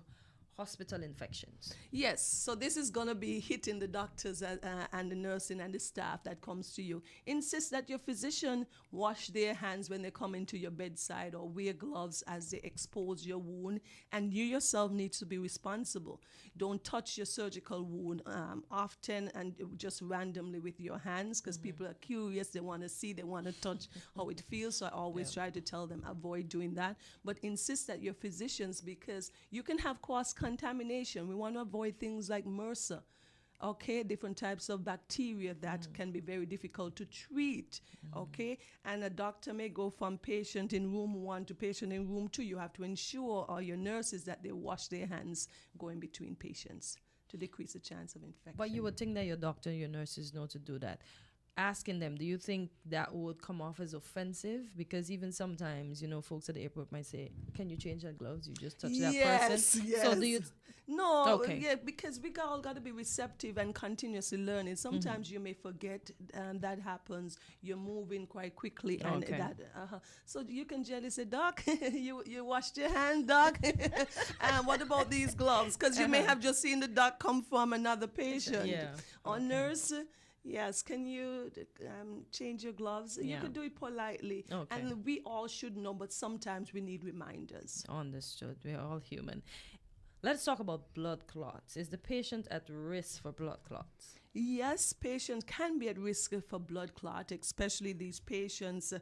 hospital infections. Yes, so this is going to be hitting the doctors and the nursing and the staff that comes to you. Insist that your physician wash their hands when they come into your bedside, or wear gloves as they expose your wound, and you yourself need to be responsible. Don't touch your surgical wound often and just randomly with your hands, because people are curious, they want to see, they want to touch how it feels, so I always try to tell them avoid doing that, but insist that your physicians, because you can have cross-contamination. We want to avoid things like MRSA, okay, different types of bacteria that can be very difficult to treat, okay, and a doctor may go from patient in room 1 to patient in room 2. You have to ensure, or your nurses, that they wash their hands going between patients to decrease the chance of infection. But you would think that your doctor and your nurses know to do that. Asking them, do you think that would come off as offensive? Because even sometimes, folks at the airport might say, can you change your gloves? You just touch that person. Yes. So do you... No, because we all got to be receptive and continuously learning. Sometimes you may forget, and that happens. You're moving quite quickly, and so you can gently say, doc, you washed your hand, doc. And what about these gloves? Because you may have just seen the doc come from another patient. Or nurse, yes, can you change your gloves? You could do it politely. And we all should know, but sometimes we need reminders. Understood. We're all human. Let's talk about blood clots. Is the patient at risk for blood clots? Yes, patients can be at risk for blood clot, especially these patients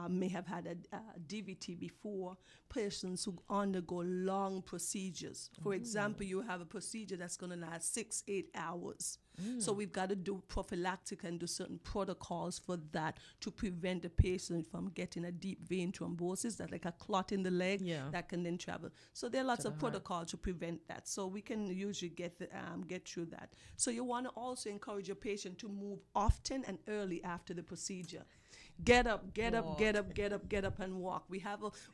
may have had a DVT before, patients who undergo long procedures. For example, you have a procedure that's going to last 6-8 hours. So we've got to do prophylactic and do certain protocols for that to prevent the patient from getting a deep vein thrombosis, that's like a clot in the leg that can then travel. So there are lots of protocols to prevent that. So we can usually get through that. So you want to also encourage your patient to move often and early after the procedure. Get up, get up, get up, get up, get up and walk.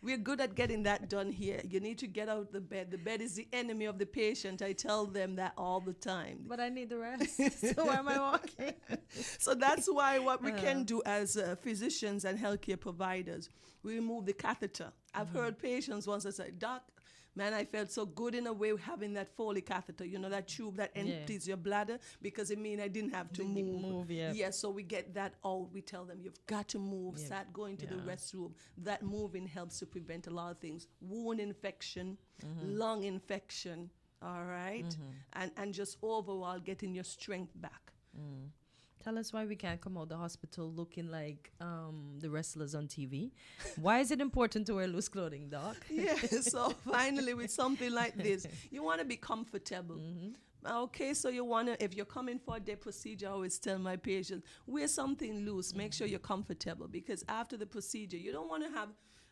We're good at getting that done here. You need to get out of the bed. The bed is the enemy of the patient. I tell them that all the time. But I need the rest. So why am I walking? So that's why what we can do as physicians and healthcare providers, we remove the catheter. I've heard patients once say, Doc, man, I felt so good in a way having that Foley catheter, that tube that empties your bladder, because it means I didn't have to move. Yeah, so we get that out. We tell them, you've got to move, start going to the restroom. That moving helps to prevent a lot of things. Wound infection, lung infection, all right? And just overall getting your strength back. Tell us why we can't come out the hospital looking like the wrestlers on TV. Why is it important to wear loose clothing, Doc? Yeah, so finally with something like this, you want to be comfortable. Okay, so you want to, if you're coming for a day procedure, I always tell my patients, wear something loose. Make sure you're comfortable, because after the procedure, you don't want to have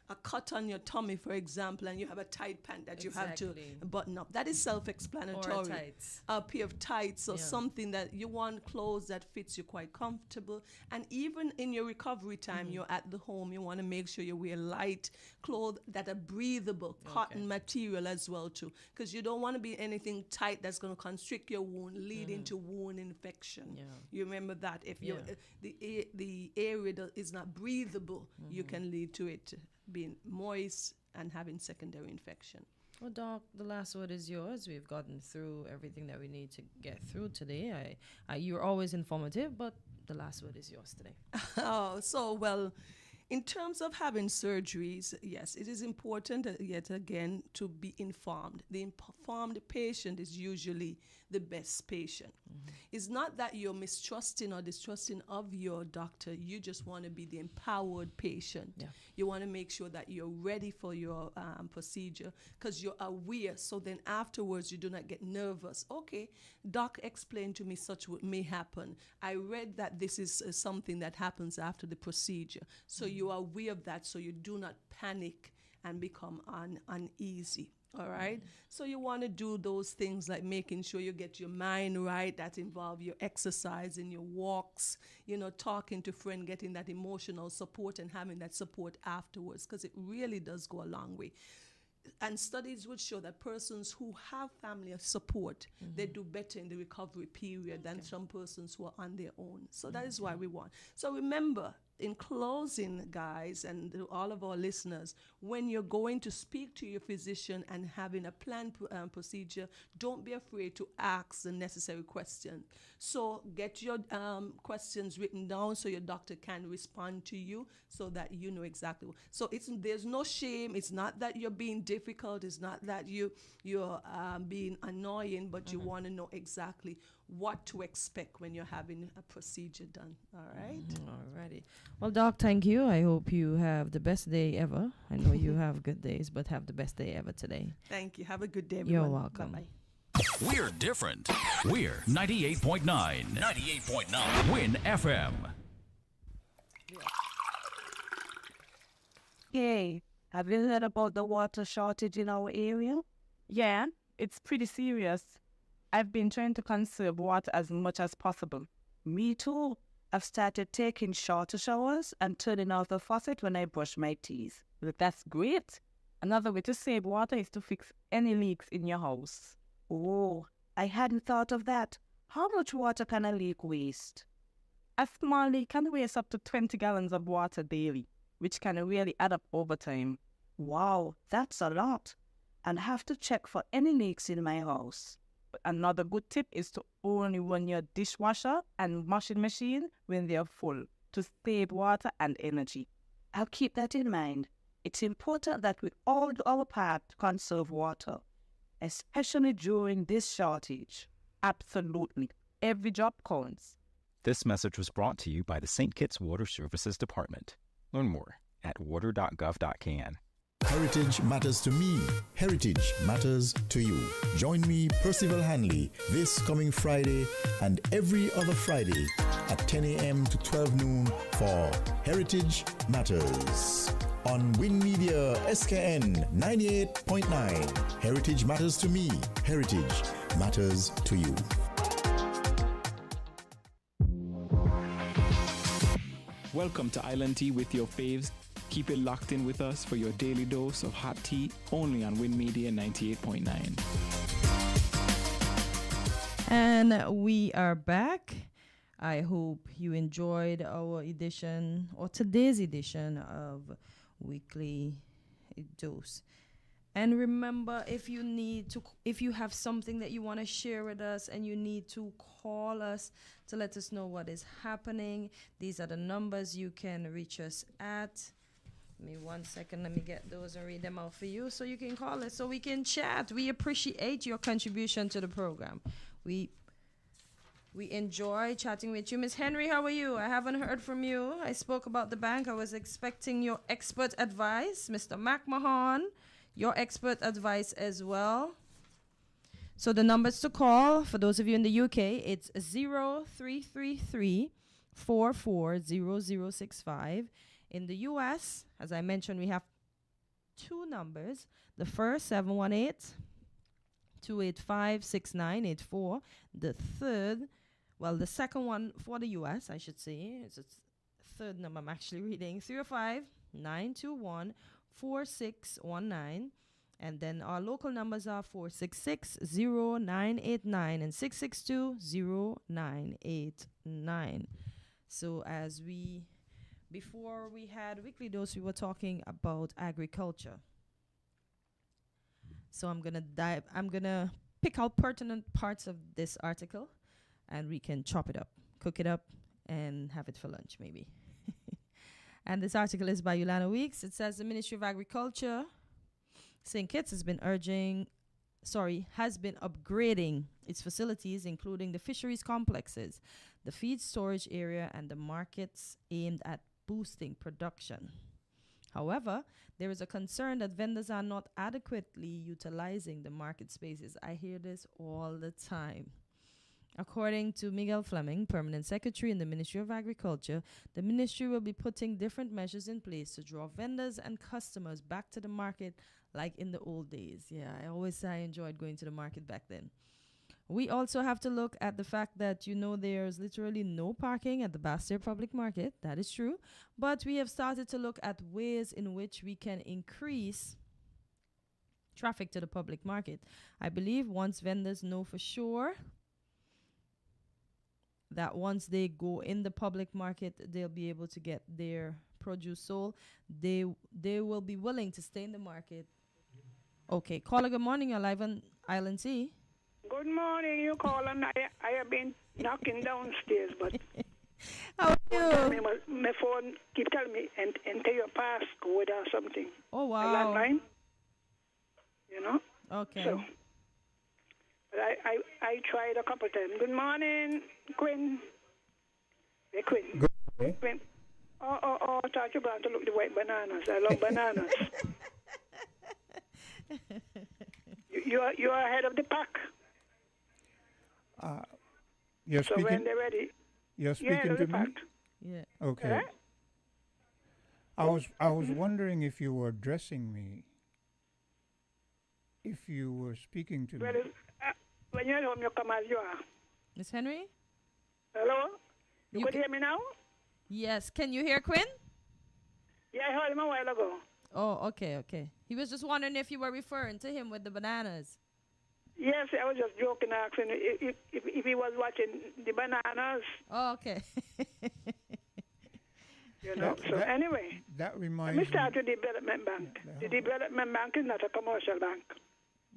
a cut on your tummy, for example, and you have a tight pant that you have to button up. That is self-explanatory. Or tights. A pair of tights or something that you want, clothes that fits you quite comfortable. And even in your recovery time, you're at the home, you want to make sure you wear light clothes that are breathable, cotton material as well too, because you don't want to be anything tight that's going to constrict your wound, leading to wound infection. You remember that. If the area is not breathable, you can lead to it being moist and having secondary infection. Well, Doc, the last word is yours. We've gotten through everything that we need to get through today. You're always informative, but the last word is yours today. In terms of having surgeries, yes, it is important, yet again, to be informed. The informed patient is usually the best patient. It's not that you're mistrusting or distrusting of your doctor. You just want to be the empowered patient. You want to make sure that you're ready for your procedure, because you're aware. So then afterwards, you do not get nervous. Okay, doc explained to me such what may happen. I read that this is something that happens after the procedure. So you are aware of that, so you do not panic and become uneasy. All right. So you want to do those things like making sure you get your mind right. That involve your exercise and your walks, talking to friends, getting that emotional support and having that support afterwards, because it really does go a long way. And studies would show that persons who have family support, they do better in the recovery period than some persons who are on their own. So that is why we want. So remember, in closing, guys, and all of our listeners, when you're going to speak to your physician and having a planned procedure, don't be afraid to ask the necessary questions. So get your questions written down so your doctor can respond to you, so that you know exactly. So there's no shame. It's not that you're being difficult. It's not that you're being annoying, but you want to know exactly what to expect when you're having a procedure done. All right? Alrighty. Well, Doc, thank you. I hope you have the best day ever. I know you have good days, but have the best day ever today. Thank you. Have a good day, everyone. You're welcome. Bye-bye. We're different. We're 98.9. 98.9. Win FM. Hey, have you heard about the water shortage in our area? Yeah, it's pretty serious. I've been trying to conserve water as much as possible. Me too. I've started taking shorter showers and turning off the faucet when I brush my teeth. That's great. Another way to save water is to fix any leaks in your house. Oh, I hadn't thought of that. How much water can a leak waste? A small leak can waste up to 20 gallons of water daily, which can really add up over time. Wow, that's a lot. And have to check for any leaks in my house. Another good tip is to only run your dishwasher and washing machine when they're full, to save water and energy. I'll keep that in mind. It's important that we all do our part to conserve water, especially during this shortage. Absolutely. Every drop counts. This message was brought to you by the St. Kitts Water Services Department. Learn more at water.gov.kn. Heritage matters to me. Heritage matters to you. Join me, Percival Hanley, this coming Friday and every other Friday at 10 a.m. to 12 noon for Heritage Matters on Win Media SKN 98.9. Heritage matters to me. Heritage matters to you. Welcome to Island Tea with your faves. Keep it locked in with us for your daily dose of hot tea only on Win Media 98.9. And we are back. I hope you enjoyed our edition or today's edition of Weekly Dose. And remember, if you have something that you want to share with us and you need to call us to let us know what is happening, these are the numbers you can reach us at. Give me 1 second. Let me get those and read them out for you so you can call us so we can chat. We appreciate your contribution to the program. We enjoy chatting with you. Miss Henry, how are you? I haven't heard from you. I spoke about the bank. I was expecting your expert advice. Mr. McMahon, your expert advice as well. So the numbers to call, for those of you in the UK, it's 0333 440065. In the US, as I mentioned, we have two numbers. The first, 718-285-6984. The third, well, the second one for the US, I should say, it's the third number I'm actually reading, 305-921-4619. And then our local numbers are 466-0989 and 662-0989. So before we had Weekly Dose, we were talking about agriculture. So I'm gonna pick out pertinent parts of this article and we can chop it up, cook it up, and have it for lunch maybe. And this article is by Yolanda Weeks. It says the Ministry of Agriculture, St. Kitts has been upgrading its facilities, including the fisheries complexes, the feed storage area, and the markets aimed at boosting production. However, there is a concern that vendors are not adequately utilizing the market spaces. I hear this all the time. According to Miguel Fleming, Permanent Secretary in the Ministry of Agriculture, the ministry will be putting different measures in place to draw vendors and customers back to the market like in the old days. Yeah, I always say I enjoyed going to the market back then. We also have to look at the fact that, there's literally no parking at the Bastille Public Market. That is true. But we have started to look at ways in which we can increase traffic to the public market. I believe once vendors know for sure that once they go in the public market, they'll be able to get their produce sold. They will be willing to stay in the market. Okay, caller, good morning. You're live on Island Tea. Good morning, you call, and I have been knocking downstairs, but how are you? My phone keep telling me enter your passcode or something. Oh wow! A landline, Okay. So, but I tried a couple times. Good morning, Quinn. Hey, Quinn. Good morning. Quinn. Oh! I thought you were going to look the white bananas. I love bananas. You are ahead of the pack. You're so speaking. when they're ready, you're speaking to me. Yeah. Okay. I was wondering if you were addressing me. If you were speaking to me. When you're at home, you come as you are. Miss Henry? Hello? You could hear me now? Yes. Can you hear Quinn? Yeah, I heard him a while ago. Oh, okay. He was just wondering if you were referring to him with the bananas. Yes, I was just joking, asking if he was watching the bananas. Oh, okay. Anyway. That reminds me. Let me start with the Development Bank. The Development Bank is not a commercial bank.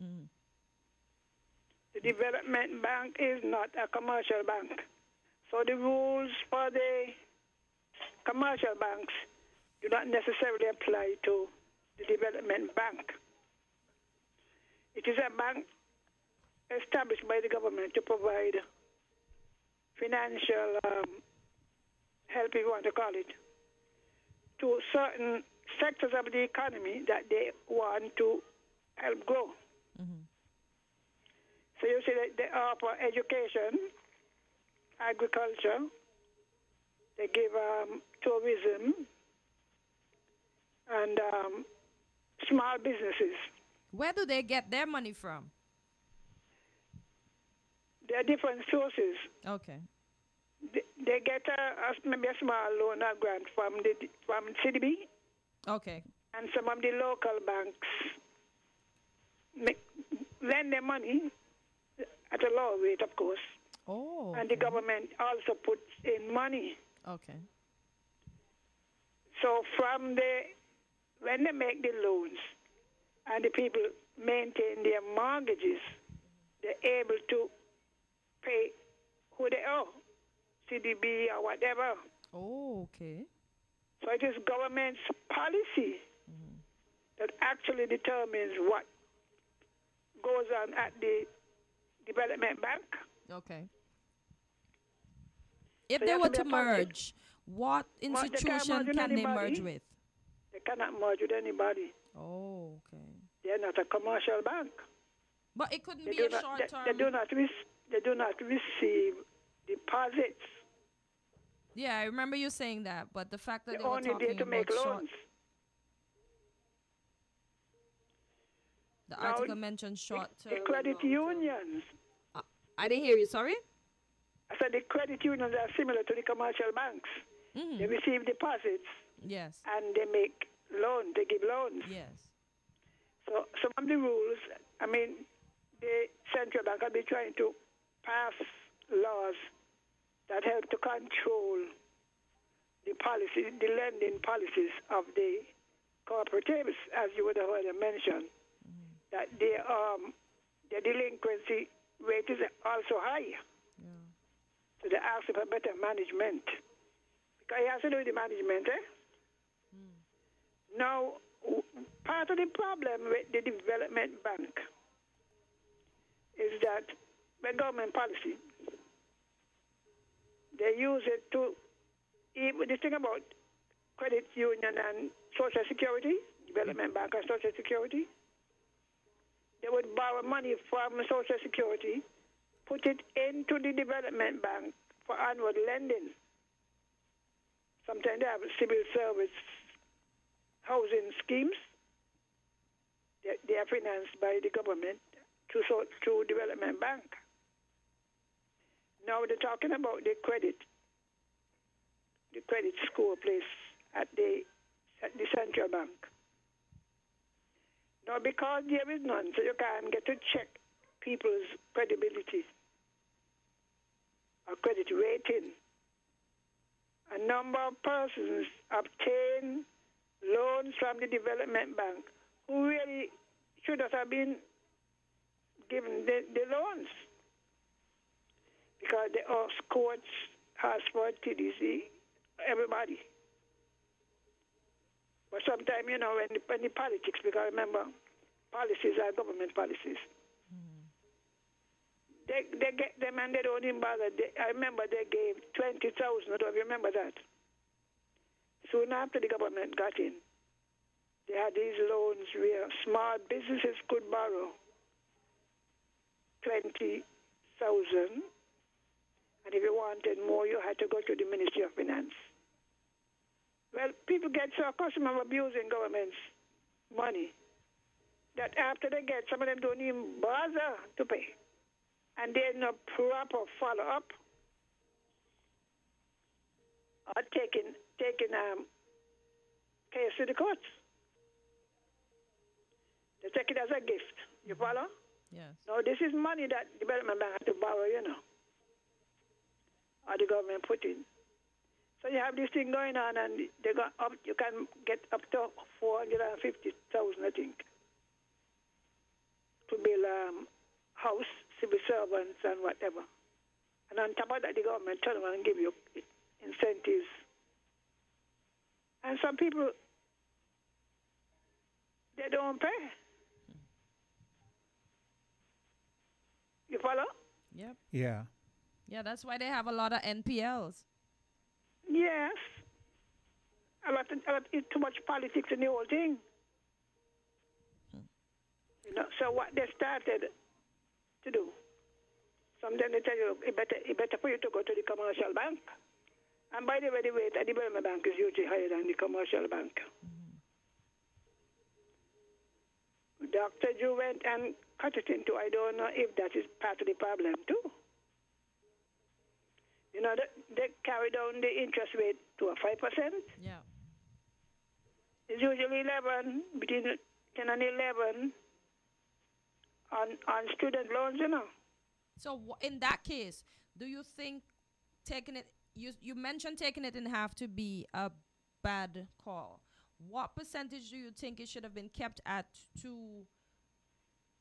Mm. The Development Bank is not a commercial bank. So the rules for the commercial banks do not necessarily apply to the Development Bank. It is a bank established by the government to provide financial help, if you want to call it, to certain sectors of the economy that they want to help grow. Mm-hmm. So you see that they offer education, agriculture, they give tourism, and small businesses. Where do they get their money from? There are different sources. Okay. they get maybe a small loan or grant from CDB. Okay. And some of the local banks lend their money at a low rate, of course. Oh. And the government also puts in money. Okay. So when they make the loans and the people maintain their mortgages, they're able to pay who they owe, CDB or whatever. Oh, okay. So it is government's policy that actually determines what goes on at the development bank. Okay. If So they you were have to to be a positive. merge, what They can't institution merge with can they anybody. merge with? They cannot merge with anybody. Oh, okay. They're not a commercial bank. But it couldn't They be do a not- short they- term. They do not receive deposits. Yeah, I remember you saying that, but the fact that They're they were only there talking to make about short. loans. The Now, article mentioned short term. The credit unions. I didn't hear you. Sorry. I said the credit unions are similar to the commercial banks. Mm-hmm. They receive deposits Yes. and they make loans. They give loans. Yes. So some of the rules, the central bank will be trying to pass laws that help to control the lending policies of the cooperatives, as you would have heard them mention, that their delinquency rate is also high. So they ask for better management. Because it has to do with the management, Now, part of the problem with the development bank is that the government policy, they use it to, even this thing about credit union and social security, development bank and social security, they would borrow money from social security, put it into the development bank for annual lending. Sometimes they have civil service housing schemes. They are financed by the government through development bank. Now they're talking about the credit score place at the central bank. Now because there is none, so you can't get to check people's credibility or credit rating. A number of persons obtain loans from the development bank who really should not have been given the loans because they ask courts, Hartford, TDC, everybody. But sometimes, when the politics, because remember, policies are government policies. They get them and they don't even bother. I remember they gave 20,000. I don't remember that. Soon after the government got in, they had these loans where small businesses could borrow 20,000. And if you wanted more, you had to go to the Ministry of Finance. Well, people get so accustomed of abusing government's money that after they get, some of them don't even bother to pay. And there's no proper follow-up or taking case to the courts. They take it as a gift. You follow? Yes. No, this is money that development bank has to borrow, or the government put in. So you have this thing going on, and they got up. You can get up to 450,000, I think, to build house, civil servants, and whatever. And on top of that, the government turn around and give you incentives. And some people, they don't pay. You follow? Yep. Yeah. Yeah, that's why they have a lot of NPLs. Yes. It's too much politics in the whole thing. So what they started to do, sometimes they tell you it's better for you to go to the commercial bank. And by the way, the rate at the development bank is usually higher than the commercial bank. Dr. Drew went and cut it into, I don't know if that is part of the problem too. You know, they carry down the interest rate to a 5%. Yeah. It's usually 11, between 10 and 11 on student loans, you know. So in that case, do you think taking it, you mentioned taking it in half to be a bad call. What percentage do you think it should have been kept at to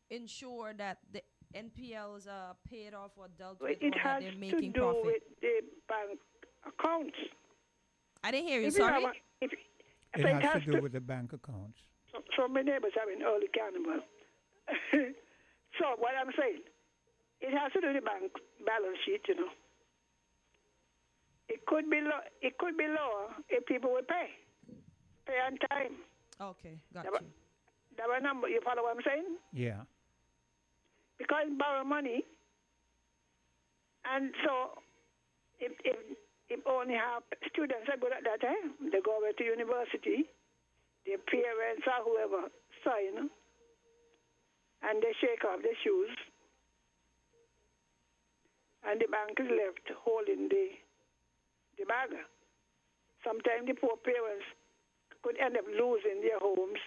ensure that the NPLs are paid off or dealt with, It or has that they're to making do profit? with the bank accounts. I didn't hear you, If sorry? It has to do with the bank accounts. So my neighbors have an early carnival. So what I'm saying, it has to do with the bank balance sheet, you know. It could be lower if people would pay on time. Okay, got That you. That was number. You follow what I'm saying? Yeah. Because borrow money, and so if only half students are good at that, they go away to university, their parents or whoever sign, and they shake off their shoes, and the bank is left holding the bag. Sometimes the poor parents could end up losing their homes.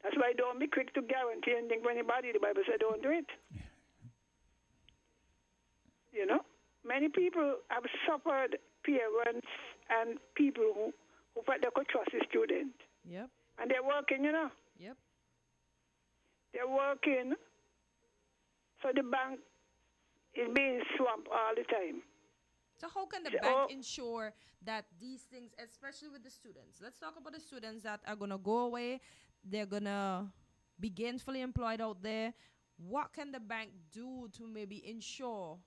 That's why don't be quick to guarantee anything for anybody. The Bible said don't do it. You know, many people have suffered, parents and people who thought they could trust a student. Yep. And they're working, you know. Yep. They're working, so the bank is being swamped all the time. So how can the bank ensure that these things, especially with the students, let's talk about the students that are going to go away, they're going to be gainfully employed out there. What can the bank do to maybe ensure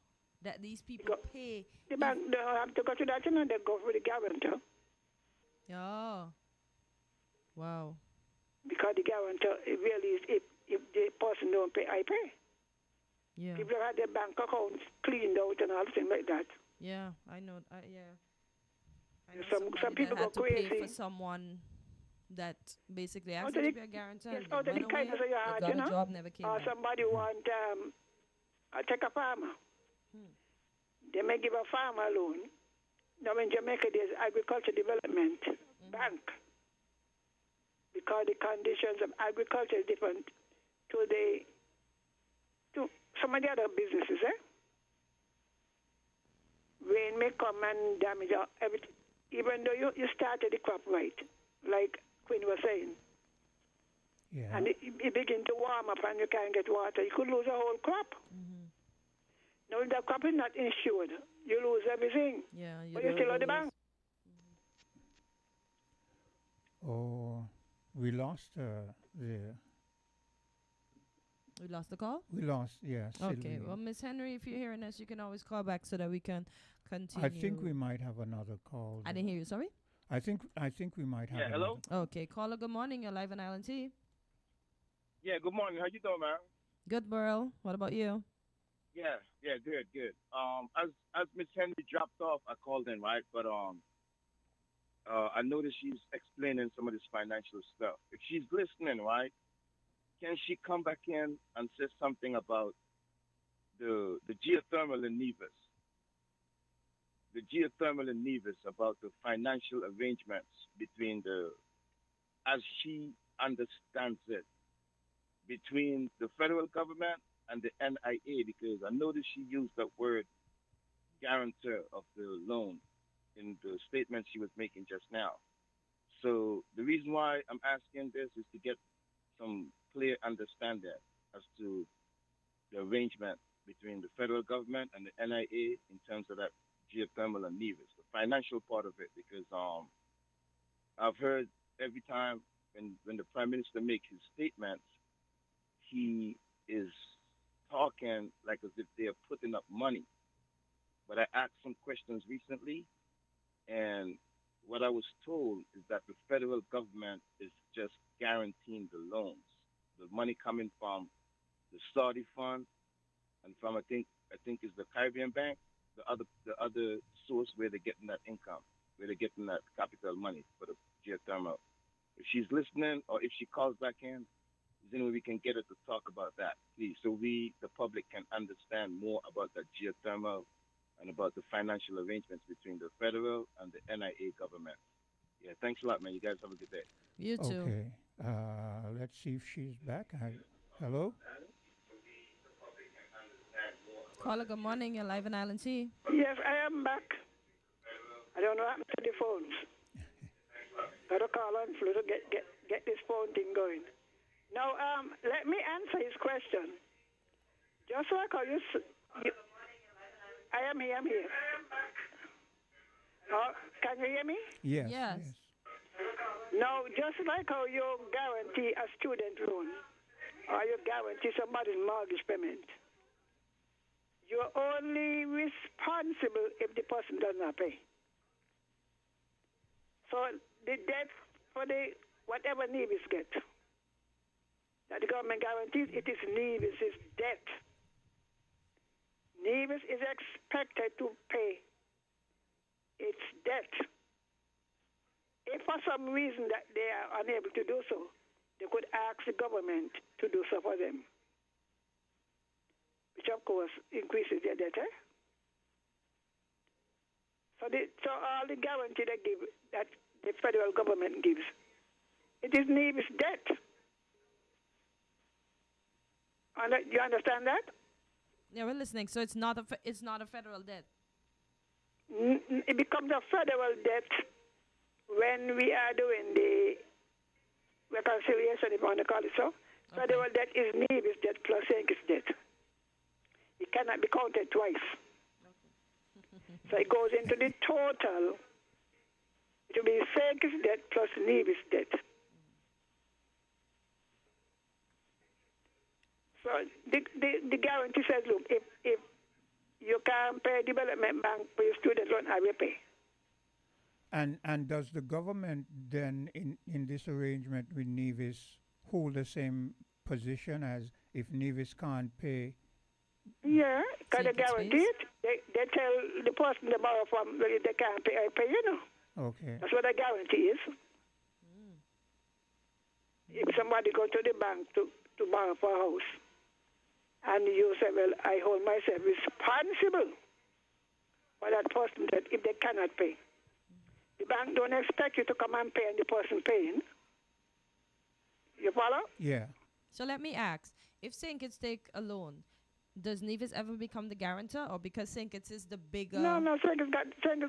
that these people pay? The bank don't have to go to that, you know, they go for the guarantor. Oh. Wow. Because the guarantor, it really is, if the person don't pay, I pay. Yeah. People have their bank accounts cleaned out and all things like that. Yeah, I know. Yeah. I know Some people that had go to pay crazy. for someone that basically asked Out them of to the- be a guarantor. Yes, and out they of the went away, kindness of your heart, they you got know. a job, never came Or back. somebody want take a farmer. They may give a farmer a loan. Now in Jamaica there's agriculture development bank. Because the conditions of agriculture is different to some of the other businesses, Rain may come and damage everything. Even though you started the crop right, like Quinn was saying. Yeah. And it begin to warm up and you can't get water. You could lose a whole crop. Now, if the crop is not insured, you lose everything. Yeah, but you still owe the bank. Oh, we lost We lost the call? We lost, yes. Okay, well, Miss Henry, if you're hearing us, you can always call back so that we can continue. I think we might have another call. I didn't hear you, sorry? I think we might have hello? Okay, caller, good morning. You're live on Island T. Yeah, good morning. How you doing, man? Good, Burl. What about you? Yeah, good. As Miss Henry dropped off, I called in, right? But I noticed she's explaining some of this financial stuff. If she's listening, right, can she come back in and say something about the geothermal in Nevis? The geothermal in Nevis, about the financial arrangements between as she understands it, between the federal government and the NIA, because I noticed she used that word guarantor of the loan in the statement she was making just now. So the reason why I'm asking this is to get some clear understanding as to the arrangement between the federal government and the NIA in terms of that geothermal and Nevis, the financial part of it, because I've heard every time when the Prime Minister makes his statements, he is talking like as if they're putting up money. But I asked some questions recently, and what I was told is that the federal government is just guaranteeing the loans, the money coming from the Saudi fund and from I think is the Caribbean Bank, the other source where they're getting that income, where they're getting that capital money for the geothermal. If she's listening or if she calls back in, then we can get her to talk about that, please, so we, the public, can understand more about that geothermal and about the financial arrangements between the federal and the NIA government. Yeah, thanks a lot, man. You guys have a good day. You too. Okay. Let's see if she's back. Hello? Caller, good morning. You're live in Island T. Yes, I am back. I don't know what happened to the phones. Got to call on Flu to get this phone thing going. Now, let me answer his question. Just like how you I am here, I'm here. Oh, can you hear me? Yes. Yes. Now, just like how you guarantee a student loan, or you guarantee somebody's mortgage payment, you're only responsible if the person does not pay. So the debt for the whatever Nevis get, that the government guarantees, it is Nevis' debt. Nevis is expected to pay its debt. If for some reason that they are unable to do so, they could ask the government to do so for them, which of course increases their debt. So all the guarantee they give, that the federal government gives, it is Nevis' debt. You understand that? Yeah, we're listening. So it's not a federal debt. It becomes a federal debt when we are doing the reconciliation, if you want to call it so. Okay. Federal debt is Nevis debt plus Sankey's debt. It cannot be counted twice. Okay. So it goes into the total. It will be Sankey's debt plus Nevis debt. So the guarantee says, look, if you can't pay development bank for your student loan, I will pay. And does the government then, in this arrangement with Nevis, hold the same position as if Nevis can't pay? Yeah, because they guarantee it. They tell the person they borrow from, well, if they can't pay, I pay, you know. Okay. That's what the guarantee is. If somebody go to the bank to borrow for a house, and you say, well, I hold myself responsible for that person that if they cannot pay. The bank don't expect you to come and pay and the person paying. You follow? Yeah. So let me ask, if St. Kitts take a loan, does Nevis ever become the guarantor, or because St. Kitts is the bigger... No, St. Kitts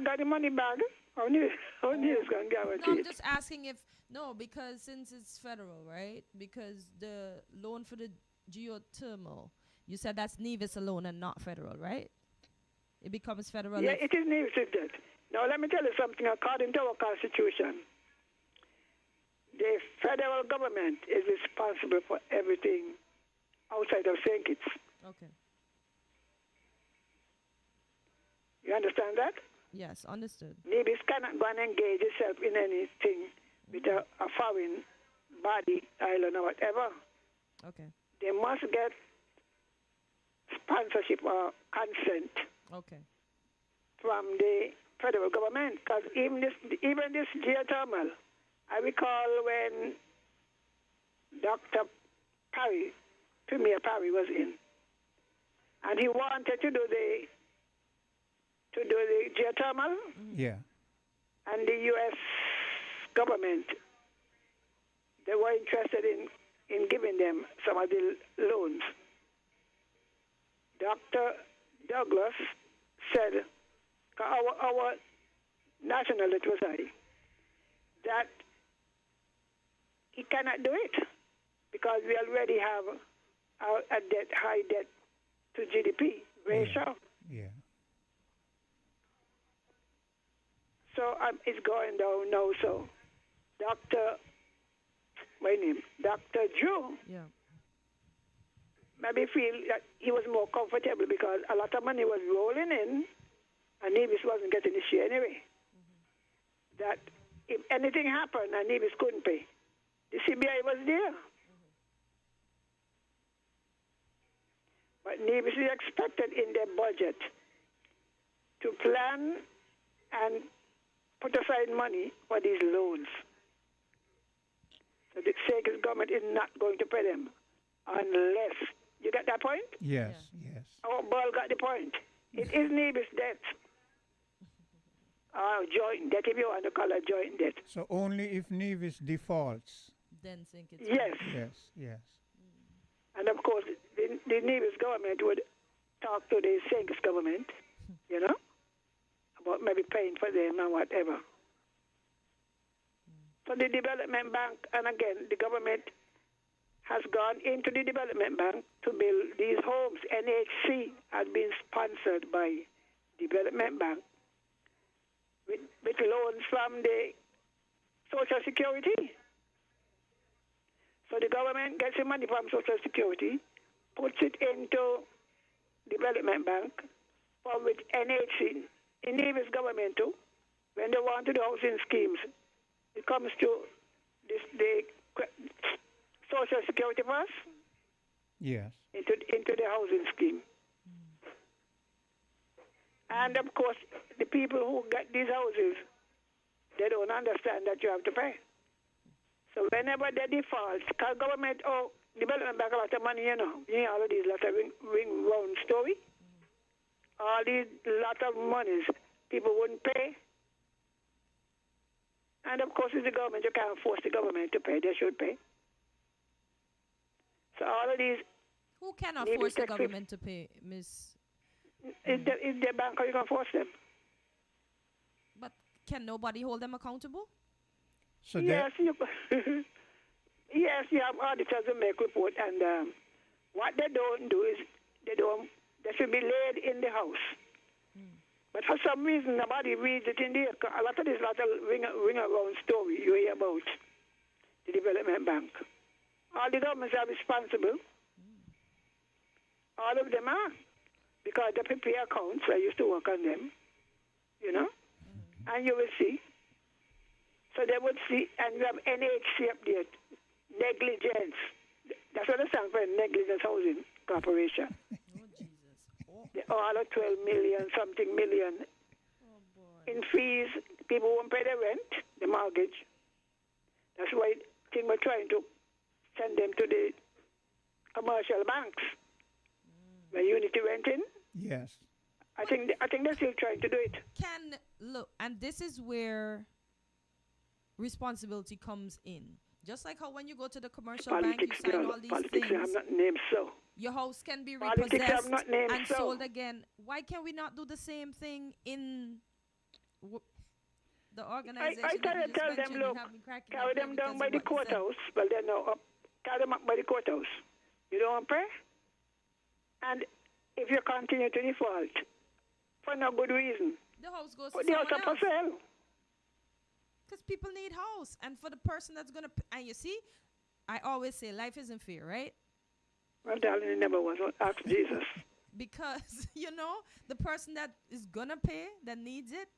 got the money bag. Nevis going to guarantee No, I'm just asking if... No, because since it's federal, right? Because the loan for the geothermal, you said that's Nevis alone and not federal, right? It becomes federal. Yeah, it is Nevis' debt. Now, let me tell you something. According to our Constitution, the federal government is responsible for everything outside of St. Kitts. Okay. You understand that? Yes, understood. Nevis cannot go and engage itself in anything with a foreign body, island, or whatever. Okay. They must get sponsorship or consent. Okay. From the federal government, because even this geothermal, I recall when Dr. Parry, Premier Parry, was in, and he wanted to do the geothermal. Yeah. And the U.S. government, they were interested in giving them some of the loans. Dr. Douglas said, our national debt was high, that he cannot do it because we already have a high debt to GDP ratio. Yeah. So it's going down now. So Dr. Drew, maybe feel that he was more comfortable because a lot of money was rolling in and Nevis wasn't getting his share anyway. That if anything happened and Nevis couldn't pay, the CBI was there. But Nevis is expected in their budget to plan and put aside money for these loans. So the Sankey's government is not going to pay them unless... You get that point? Yes, yes. Our Ball got the point. It is Nevis debt. Joint debt, if you want to call it joint debt. So only if Nevis defaults. Then think it's Yes. Yes. And of course, the Nevis government would talk to the Sinks government, about maybe paying for them and whatever. So the development bank, and again, the government has gone into the development bank to build these homes. NHC has been sponsored by development bank with loans from the Social Security. So the government gets the money from Social Security, puts it into development bank, from which NHC, in Nevis government too, when they want to do housing schemes, it comes to the Social Security first. Yes. Into the housing scheme. And of course, the people who get these houses, they don't understand that you have to pay. So whenever they default, because government or development bank a lot of money, all of these lot of ring round story, all these lot of monies, people wouldn't pay. And of course, it's the government. You can't force the government to pay. They should pay. So all of these... Who cannot force the government to pay, Miss? Is the bank or you can force them? But can nobody hold them accountable? So yes, yes, you have auditors who make report, and what they don't do is they should be laid in the house. But for some reason, nobody reads it in there. A lot of this ring around story you hear about the development bank. All the governments are responsible. All of them are. Because they prepare accounts. I used to work on them. And you will see. So they would see, and you have NHC up there, negligence. That's what they stand for, Negligence Housing Corporation. They all are 12 million, something million. In fees, people won't pay the rent, the mortgage. That's why I think we're trying to send them to the commercial banks. Where unity renting. Yes. I think they're still trying to do it. And this is where responsibility comes in. Just like how when you go to the commercial bank, you sign all these things. I'm not named so. Your house can be repossessed and sold again. Why can we not do the same thing in the organization? I tell them, look, carry them down by the courthouse. Well, they're now up. Carry them up by the courthouse. You don't pay? And if you continue to default for no good reason, the house goes put to the house someone up for else. sale. Because people need house. And for the person that's going to... And you see, I always say life isn't fair, right? Well, darling, it never was. Ask Jesus. Because, the person that is going to pay, that needs it...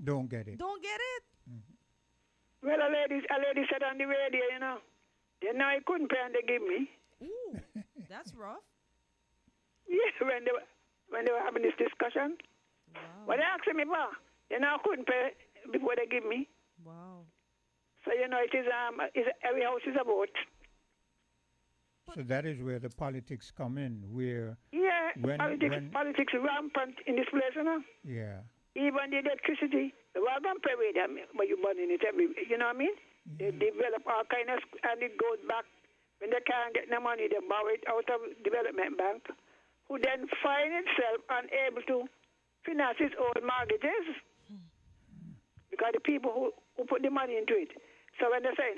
Don't get it. Don't get it. Mm-hmm. Well, a lady said on the radio, they know I couldn't pay and they give me. Ooh, that's rough. Yeah, when they were having this discussion. Wow. But they asked me, they know I couldn't pay before they give me. Wow. So, it is every house is a vote. So that is where the politics come in, where... Yeah, politics rampant in this place, Yeah. Even the electricity, we're going to pay with them, but you're burning it every... You know what I mean? They develop all kind of... And it goes back. When they can't get the money, they borrow it out of development bank, who then find itself unable to finance its own mortgages. Because the people who put the money into it. So when they're saying,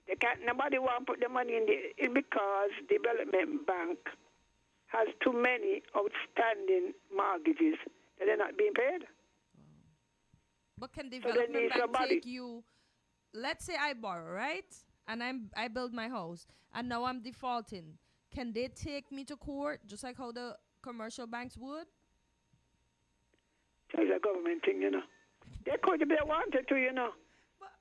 they can't, nobody want to put the money in it's because development bank has too many outstanding mortgages that are not being paid. But can development bank take you, let's say I borrow, right? And I build my house, and now I'm defaulting. Can they take me to court, just like how the commercial banks would? It's a government thing, They could if they wanted to,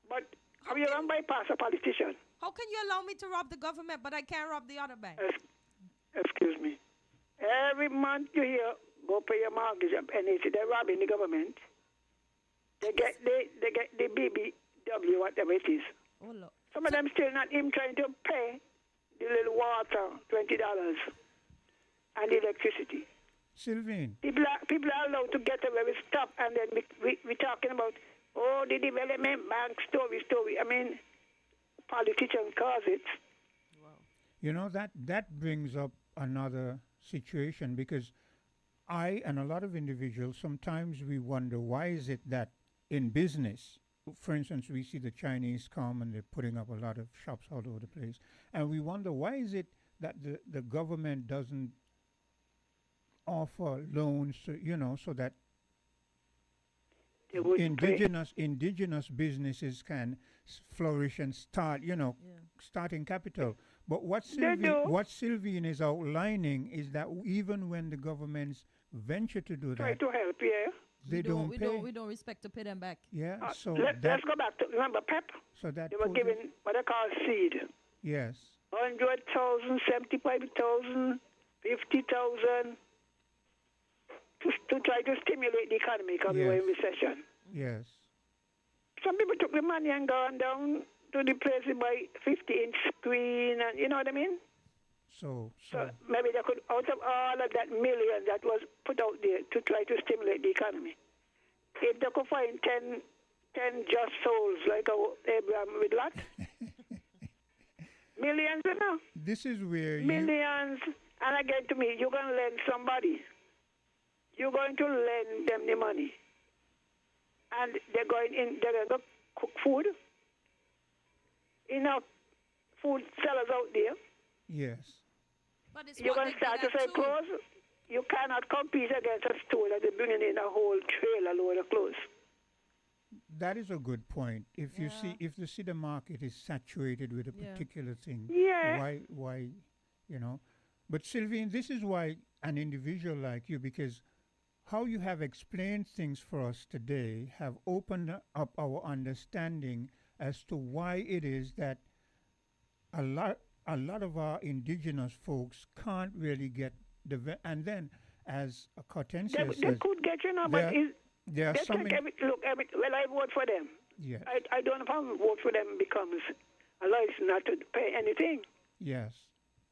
But how you going to bypass a politician? How can you allow me to rob the government, but I can't rob the other bank? Excuse me. Every month you hear, go pay your mortgage up, and they're robbing the government. They get the BBW, whatever it is. Oh, look. Some of them still not even trying to pay the little water, $20, and the electricity. Sylvine. People are allowed to get away with stuff, and then we're talking about, the development bank story. I mean, politicians cause it. You know, that brings up another situation, because I and a lot of individuals, sometimes we wonder, why is it that in business, for instance, we see the Chinese come and they're putting up a lot of shops all over the place, and we wonder, why is it that the government doesn't offer loans, so that indigenous businesses can flourish and start, starting capital. But what Sylvine is outlining is that even when the governments venture to do try that, to help, they don't pay. We don't respect to pay them back. Yeah, so let's go back to, remember PEP? So that they were given what they call seed. Yes. 100,000, 75,000, 50,000 to try to stimulate the economy because we were in recession. Yes. Some people took the money and gone down to the place to buy 50-inch screen, and you know what I mean? So maybe they could, out of all of that million that was put out there to try to stimulate the economy, if they could find 10 just souls like Abraham with Lot, millions, This is where millions. And again, to me, you're going to lend somebody. You're going to lend them the money. And they're going to cook food. Enough food sellers out there. Yes. But it's you're going to start to sell clothes. You cannot compete against a store that is bringing in a whole trailer load of clothes. That is a good point. If you see the market is saturated with a particular thing, why, But Sylvine, this is why an individual like you, because how you have explained things for us today have opened up our understanding as to why it is that a lot of our indigenous folks can't really get and then, as Cortensia says, they could get, but there are some. Well, I vote for them. Yes. I don't know how vote for them becomes a license not to pay anything. Yes.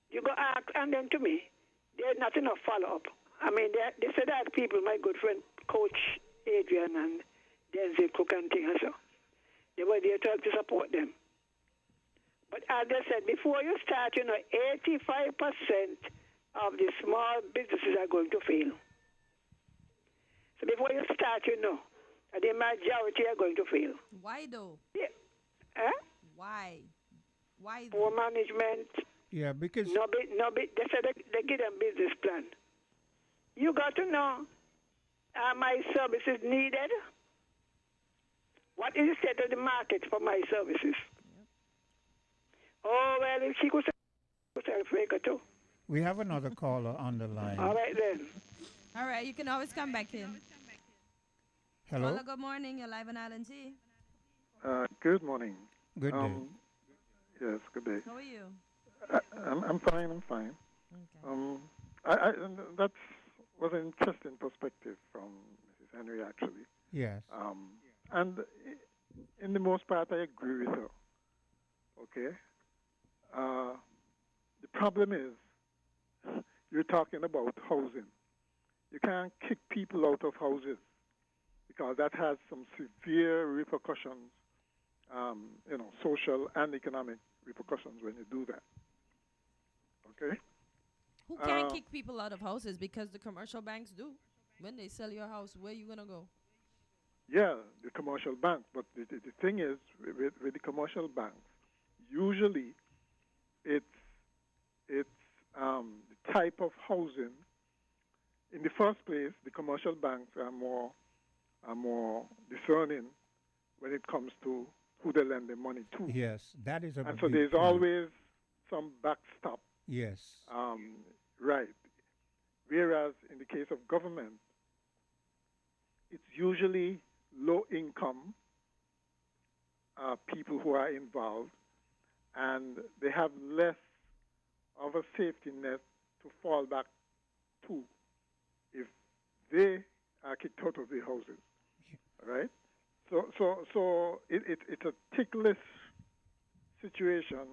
You go ask, and then to me, there's not enough follow up. I mean, they said that people, my good friend, Coach Adrian and Denzel Cook and things, so they were there to support them. But as they said, before you start, 85% of the small businesses are going to fail. So before you start, the majority are going to fail. Why though? Yeah. Why? Poor management. Yeah, because they said they give them business plan. You got to know, are my services needed? What is the state of the market for my services? Yep. Oh, well, if she could sell Fraker too. We have another caller on the line. All right, then. All right, you can always come back in. Hello? Caller, good morning. You're live on Island T. Good morning. Good day. Yes, good day. How are you? I'm fine. Okay. That was an interesting perspective from Mrs. Henry, actually. Yes. And in the most part, I agree with her. Okay. The problem is, you're talking about housing. You can't kick people out of houses because that has some severe repercussions, social and economic repercussions when you do that. Okay? Who can't kick people out of houses? Because the commercial banks do. When they sell your house, where you going to go? Yeah, the commercial bank. But the thing is, with the commercial banks, usually it's the type of housing. In the first place, the commercial banks are more discerning when it comes to who they lend their money to. Yes, that is a and so there's always some backstop. Yes. Right. Whereas in the case of government, it's usually low-income people who are involved, and they have less of a safety net to fall back to if they are kicked out of their houses. Right? So it's a ticklish situation,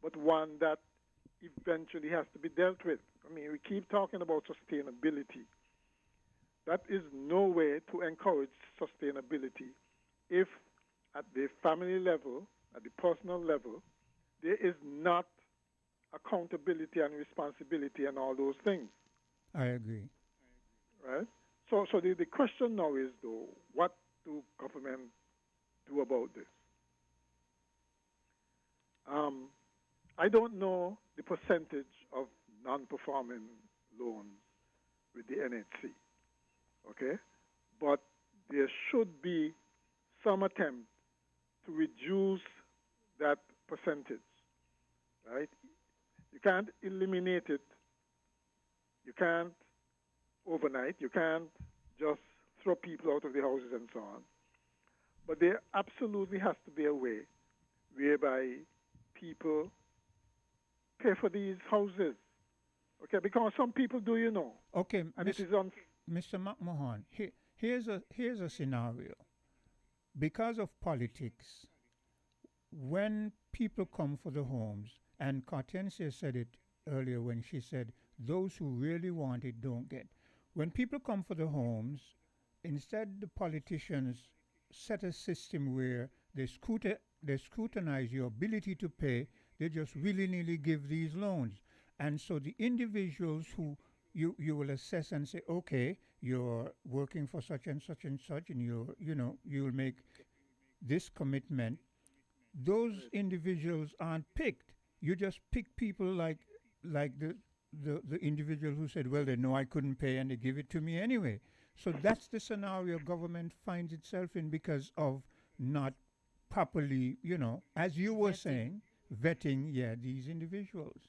but one that eventually has to be dealt with. I mean, we keep talking about sustainability, that is no way to encourage sustainability if at the family level, at the personal level, there is not accountability and responsibility and all those things, I agree. right? So the question now is, though, what do government do about this? I don't know the percentage of non-performing loans with the NHC, okay? But there should be some attempt to reduce that percentage, right? You can't eliminate it. You can't overnight. You can't just throw people out of the houses and so on. But there absolutely has to be a way whereby people pay for these houses, okay? Because some people do, you know. Okay, And it is on. Mr. McMahon, here's a scenario. Because of politics, when people come for the homes, and Hortensia said it earlier when she said, those who really want it don't get. When people come for the homes, instead the politicians set a system where they scrutinize your ability to pay, they just willy-nilly give these loans. And so the individuals who you will assess and say, okay, you're working for such and such and such, and you'll make this commitment. Those individuals aren't picked. You just pick people like the individual who said, well, they know I couldn't pay and they give it to me anyway. So that's the scenario government finds itself in because of not properly, as you were saying, vetting, these individuals.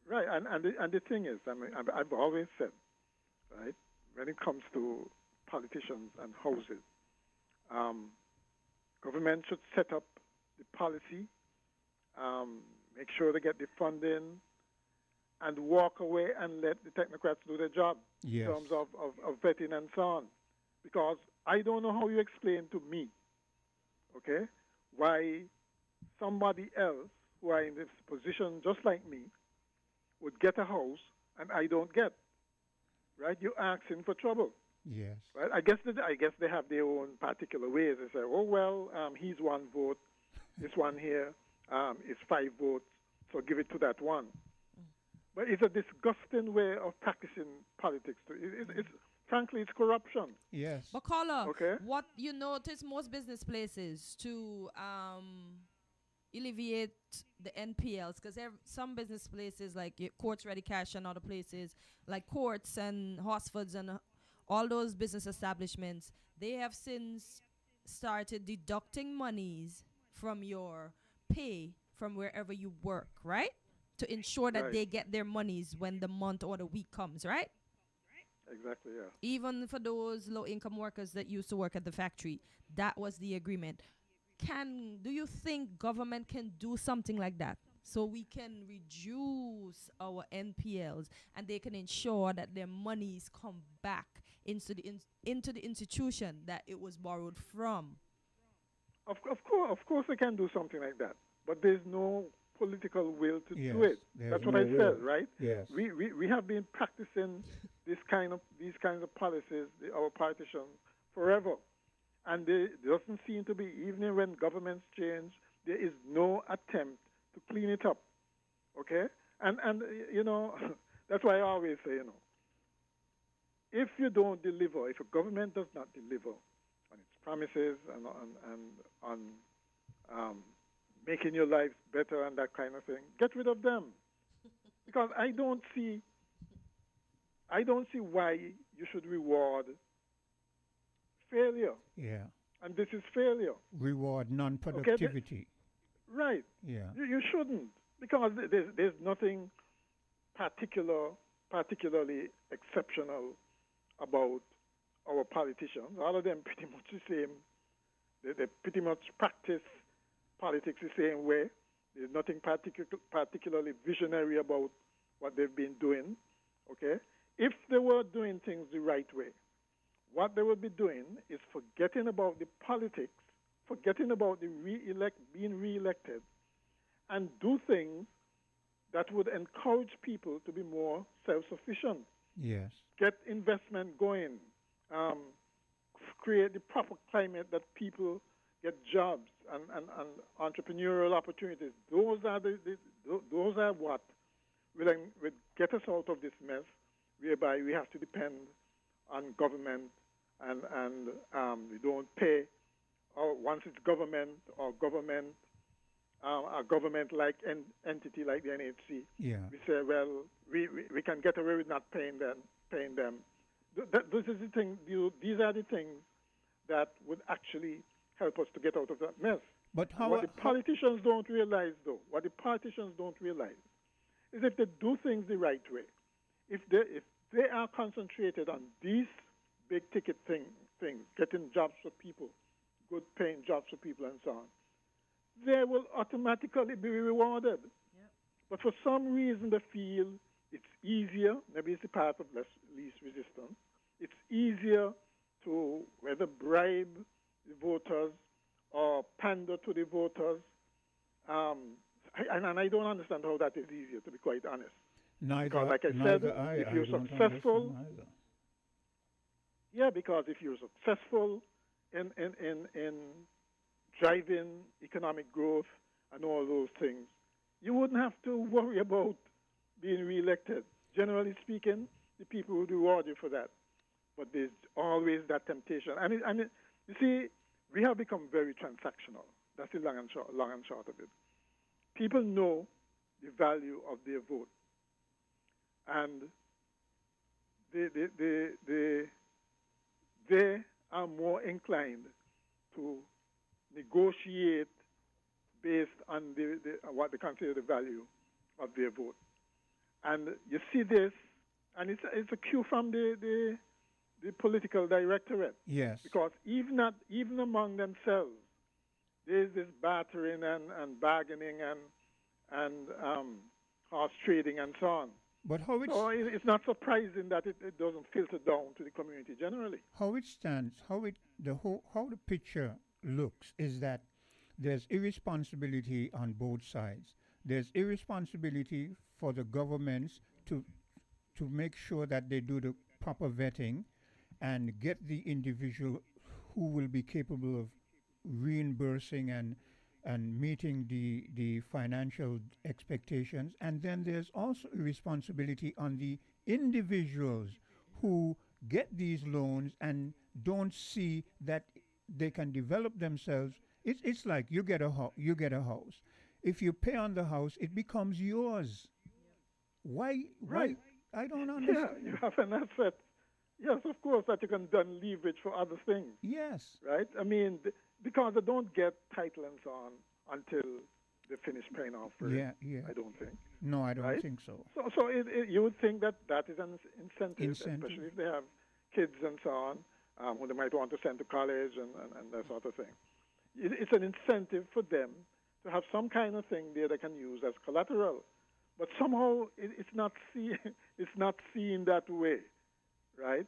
Right, and the thing is, I mean, I've always said, right, when it comes to politicians and houses, government should set up the policy, make sure they get the funding, and walk away and let the technocrats do their job in terms of vetting and so on. Because I don't know how you explain to me, okay, why somebody else who are in this position just like me would get a house and I don't get. Right? You're asking for trouble. Yes. Right? I guess they have their own particular ways. They say, oh well, he's one vote, this one here is 5 votes, so give it to that one. But it's a disgusting way of practicing politics. Frankly, it's corruption. Yes. But caller, okay. What you notice most business places to alleviate the NPLs, because some business places like Courts Ready Cash and other places like Courts and Hosfords and all those business establishments, they have since started deducting monies from your pay from wherever you work, right? To ensure that they get their monies when the month or the week comes, right? Exactly, yeah. Even for those low-income workers that used to work at the factory, that was the agreement. Do you think government can do something like that so we can reduce our NPLs and they can ensure that their monies come back into the institution that it was borrowed from? Of course they can do something like that, but there's no political will to do it. That's what I said, right? Yes. We have been practicing these kinds of policies, our politicians, forever. And there doesn't seem to be, even when governments change, there is no attempt to clean it up. Okay? And that's why I always say, if you don't deliver, if a government does not deliver on its promises and on making your lives better and that kind of thing, get rid of them. Because I don't see why you should reward failure. Yeah. And this is failure. Reward non-productivity. Right. Yeah. You shouldn't, because there's nothing particularly exceptional about our politicians. All of them pretty much the same. They pretty much practice politics the same way. There's nothing particularly visionary about what they've been doing. Okay? If they were doing things the right way, what they would be doing is forgetting about the politics, forgetting about the being re-elected, and do things that would encourage people to be more self-sufficient. Yes. Get investment going, um, create the proper climate that people get jobs and entrepreneurial opportunities. Those are those are what will get us out of this mess, whereby we have to depend on government and we don't pay. Or once it's government or government, a government-like entity like the NHC, we say, well, we can get away with not paying them. This is the thing. These are the things that would actually help us to get out of that mess. But what the politicians don't realize, though, is if they do things the right way, if they are concentrated on these big ticket things, getting jobs for people, good paying jobs for people and so on, they will automatically be rewarded. But for some reason they feel it's easier, maybe it's the path of least resistance, it's easier to whether bribe the voters or pander to the voters. And I don't understand how that is easier, to be quite honest. Because like I said, if you're successful, because if you're successful in driving economic growth and all those things, you wouldn't have to worry about being reelected. Generally speaking, the people would reward you for that. But there's always that temptation. And you see, we have become very transactional. That's the long and short of it. People know the value of their vote. And they are more inclined to negotiate based on what they consider the value of their vote. And you see this, and it's a cue from the political directorate. Yes. Because even among themselves, there's this bartering and bargaining and horse trading and so on. But it's not surprising that it doesn't filter down to the community generally. How it stands, how the picture looks is that there's irresponsibility on both sides. There's irresponsibility for the governments to make sure that they do the proper vetting and get the individual who will be capable of reimbursing and meeting the financial expectations. And then there's also a responsibility on the individuals who get these loans and don't see that they can develop themselves. It's like you get a house. If you pay on the house, it becomes yours. Why? Right. I don't understand. Yeah, you have an asset. Yes, of course, that you can then leverage for other things. Yes. Right? I mean, because they don't get title and so on until they finish paying off for it. Yeah. I don't think. No, I don't think so. So you would think that is an incentive, especially if they have kids and so on, who they might want to send to college and that sort of thing. It's an incentive for them to have some kind of thing there they can use as collateral. But somehow it's not seen that way, right?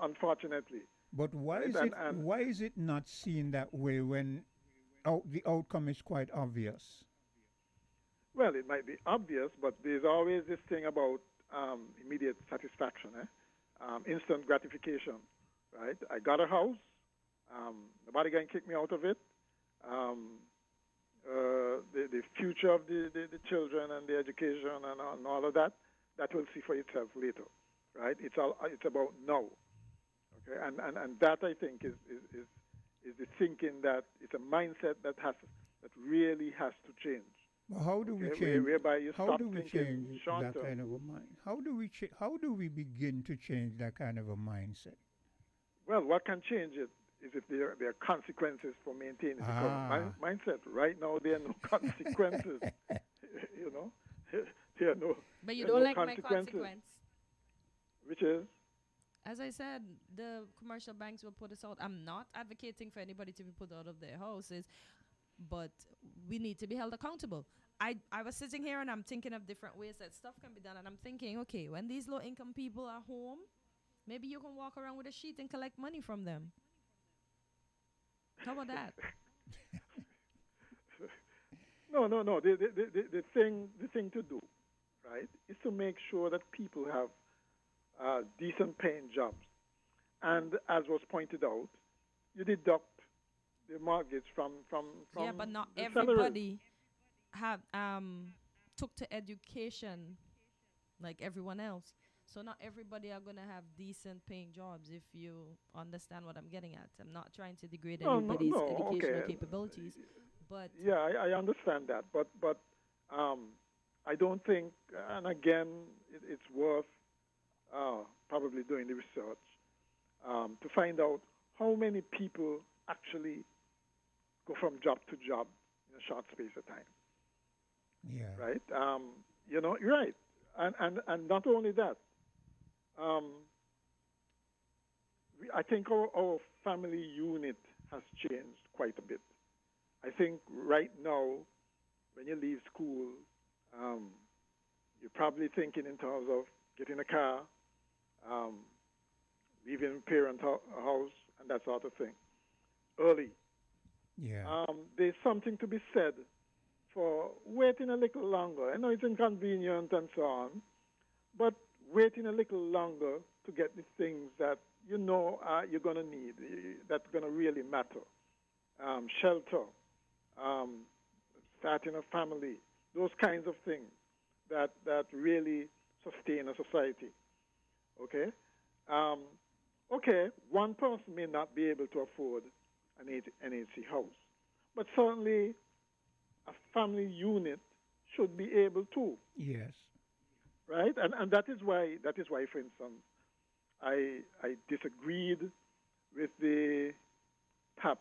Unfortunately. But why is it not seen that way when the outcome is quite obvious? Well, it might be obvious, but there's always this thing about immediate satisfaction, instant gratification, right? I got a house. Nobody can kick me out of it. The future of the children and the education and all of that will see for itself later, right? It's about now, okay? And that I think is the thinking that it's a mindset that really has to change. Well, how do we change? Whereby you how stop do we thinking change short that term. kind of a mind? How do we begin to change that kind of a mindset? Well, what can change it is if there are consequences for maintaining the current mindset. Right now, there are no consequences. You know, there are no. But you don't like my consequence. Which is? As I said, the commercial banks will put us out. I'm not advocating for anybody to be put out of their houses, but we need to be held accountable. I was sitting here and I'm thinking of different ways that stuff can be done, and I'm thinking, okay, when these low-income people are home, maybe you can walk around with a sheet and collect money from them. How about that? No. The thing to do, right, is to make sure that people have decent paying jobs. and as was pointed out, you deduct the mortgage from Yeah, but not the everybody have took to education like everyone else. So not everybody are gonna have decent paying jobs. If you understand what I'm getting at, I'm not trying to degrade anybody's educational okay. capabilities, but Yeah, I understand that, but I don't think, and again, it's worth probably doing the research to find out how many people actually go from job to job in a short space of time. Yeah. Right? You're right. And not only that, I think our family unit has changed quite a bit. I think right now, when you leave school, you're probably thinking in terms of getting a car, leaving parent house, and that sort of thing. Early. Yeah. There's something to be said for waiting a little longer. I know it's inconvenient and so on, but waiting a little longer to get the things that you're going to need, that's going to really matter. Shelter, starting a family, those kinds of things that really sustain a society. Okay? Okay, one person may not be able to afford an NHC house, but certainly a family unit should be able to. Yes. Right? And that is why, for instance, I disagreed with the PAP,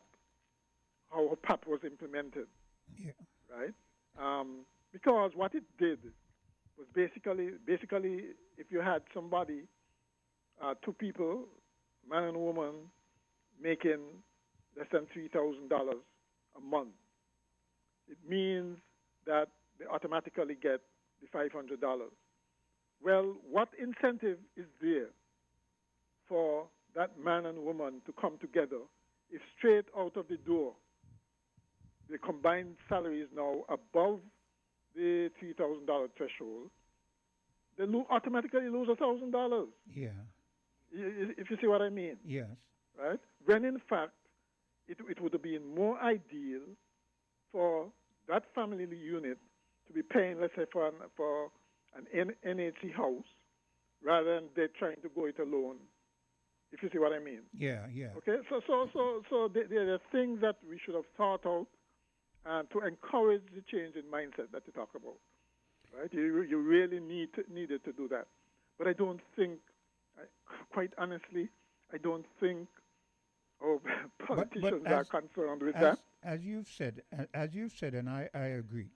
how PAP was implemented. Yeah. Right? Because what it did was basically, if you had somebody, two people, man and woman, making less than $3,000 a month, it means that they automatically get the $500. Well, what incentive is there for that man and woman to come together if straight out of the door the combined salary is now above the $3,000 threshold? They automatically lose $1,000. Yeah. If you see what I mean. Yes. Right? When in fact, it would have been more ideal for that family unit to be paying, let's say, for an NHC house rather than they trying to go it alone, if you see what I mean. Yeah, yeah. Okay, so there are things that we should have thought out to encourage the change in mindset that you talk about. Right? You really needed to do that. But I don't think, quite honestly, I don't think politicians are concerned with that. As you've said, and I agree.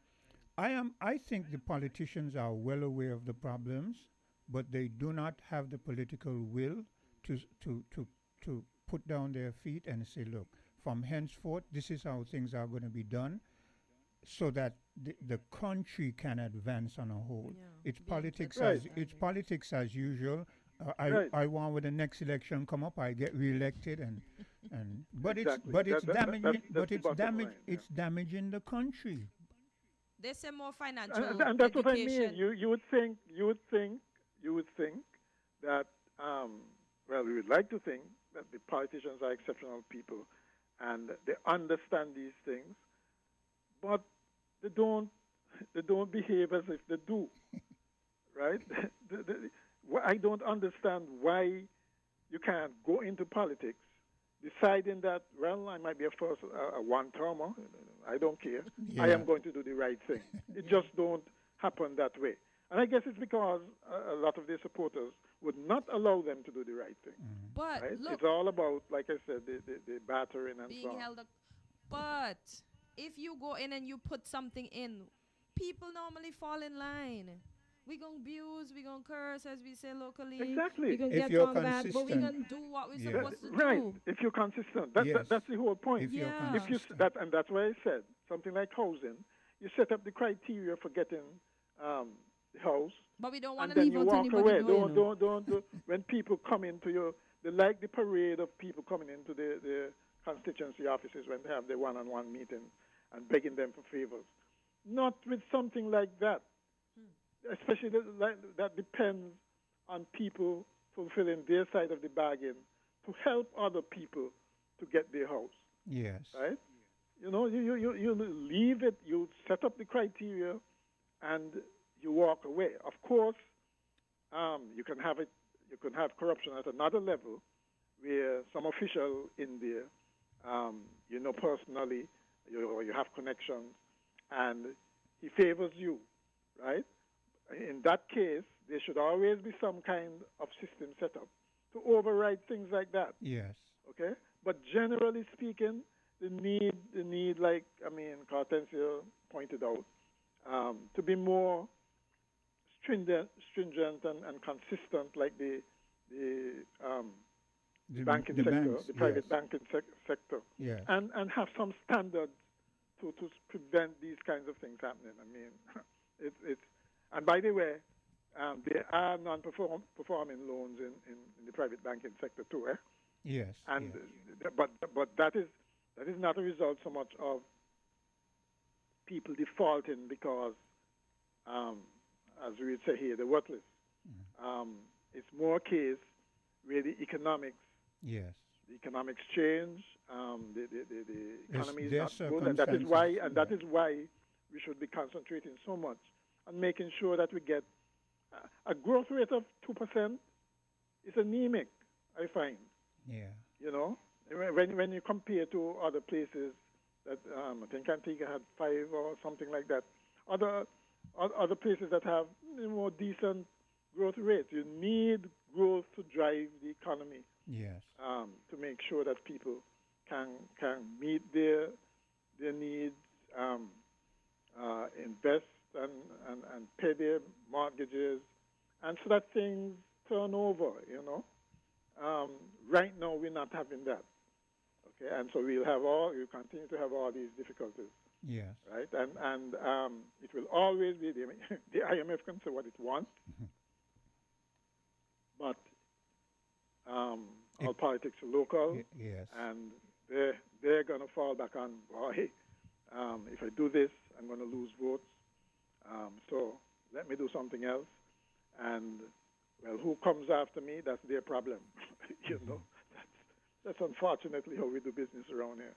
I think the politicians are well aware of the problems, but they do not have the political will to put down their feet and say, look, from henceforth, this is how things are going to be done, so that the country can advance on a whole. Yeah. It's politics as usual. I want when the next election come up, I get reelected, but it's damaging the country. They say more financial and that's education. what I mean. You would think that we would like to think that the politicians are exceptional people and they understand these things, but they don't behave as if they do. Right? I don't understand why you can't go into politics deciding that, well, I might be a one-termer. I don't care. Yeah. I am going to do the right thing. It just don't happen that way. And I guess it's because a lot of their supporters would not allow them to do the right thing. Mm-hmm. But right? look, it's all about, like I said, the battering and being so on. held up. But if you go in and you put something in, people normally fall in line. We're going to abuse, we're going to curse, as we say locally. Exactly. We're going to get on that, but we're going to do what we're supposed to right. do. If you're consistent. That's the whole point. If you're consistent. And that's why I said, something like housing, you set up the criteria for getting the house. But we don't want to leave out anybody Don't. When people come into they like the parade of people coming into the constituency offices when they have their one-on-one meetings and begging them for favors. Not with something like that. Especially that depends on people fulfilling their side of the bargain to help other people to get their house, Yes. right? You know, you leave it, you set up the criteria, and you walk away. Of course, you can have it. You can have corruption at another level, where some official in there, you know personally, you have connections, and he favors you, right? In that case, there should always be some kind of system set up to override things like that. Yes. Okay, but generally speaking, the need, like Cartencia pointed out, to be more stringent and consistent, like the banking sector, banks, the private yes. banking sector, Yes. and have some standards to prevent these kinds of things happening. I mean, it's and by the way, there are non-performing loans in the private banking sector too, eh? Yes. And yes. but that is not a result so much of people defaulting because, as we would say here, they're worthless. It's more a case where the economics, Yes. the economics change, the economy is not there's good, and that is circumstances, why we should be concentrating so much on making sure that we get a growth rate of 2% is anemic, I find. Yeah. You know, when you compare to other places that I think Antigua had 5 or something like that, other places that have more decent growth rates. You need growth to drive the economy. Yes. To make sure that people can meet their needs, invest and pay their mortgages, and so that things turn over. You know, right now we're not having that. Okay, and so we'll continue to have all these difficulties. Yes. Right, and it will always be the IMF can say what it wants, but all politics are local, yes. and they're going to fall back on, boy, if I do this, I'm going to lose votes. So let me do something else. And, well, who comes after me, that's their problem. You know, that's unfortunately how we do business around here.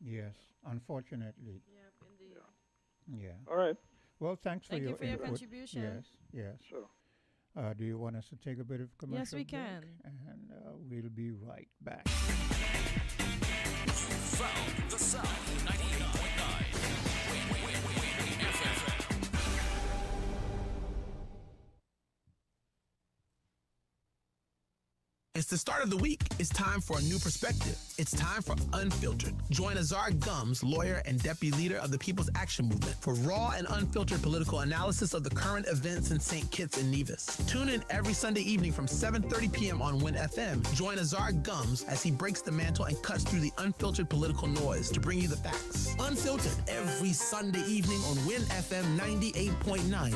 Yes, unfortunately. Yep, indeed. Yeah. All right. Well, thanks Thank for you your for your input. contribution. Yes, yes. Sure. Do you want us to take a bit of commercial Yes, we break? can. And we'll be right back. Found the Sound 98.9. Win FM. It's the start of the week. It's time for a new perspective. It's time for Unfiltered. Join Azar Gums, lawyer and deputy leader of the People's Action Movement, for raw and unfiltered political analysis of the current events in St. Kitts and Nevis. Tune in every Sunday evening from 7:30 p.m. on Win FM. Join Azar Gums as he breaks the mantle and cuts through the unfiltered political noise to bring you the facts. Unfiltered every Sunday evening on Win FM 98.9.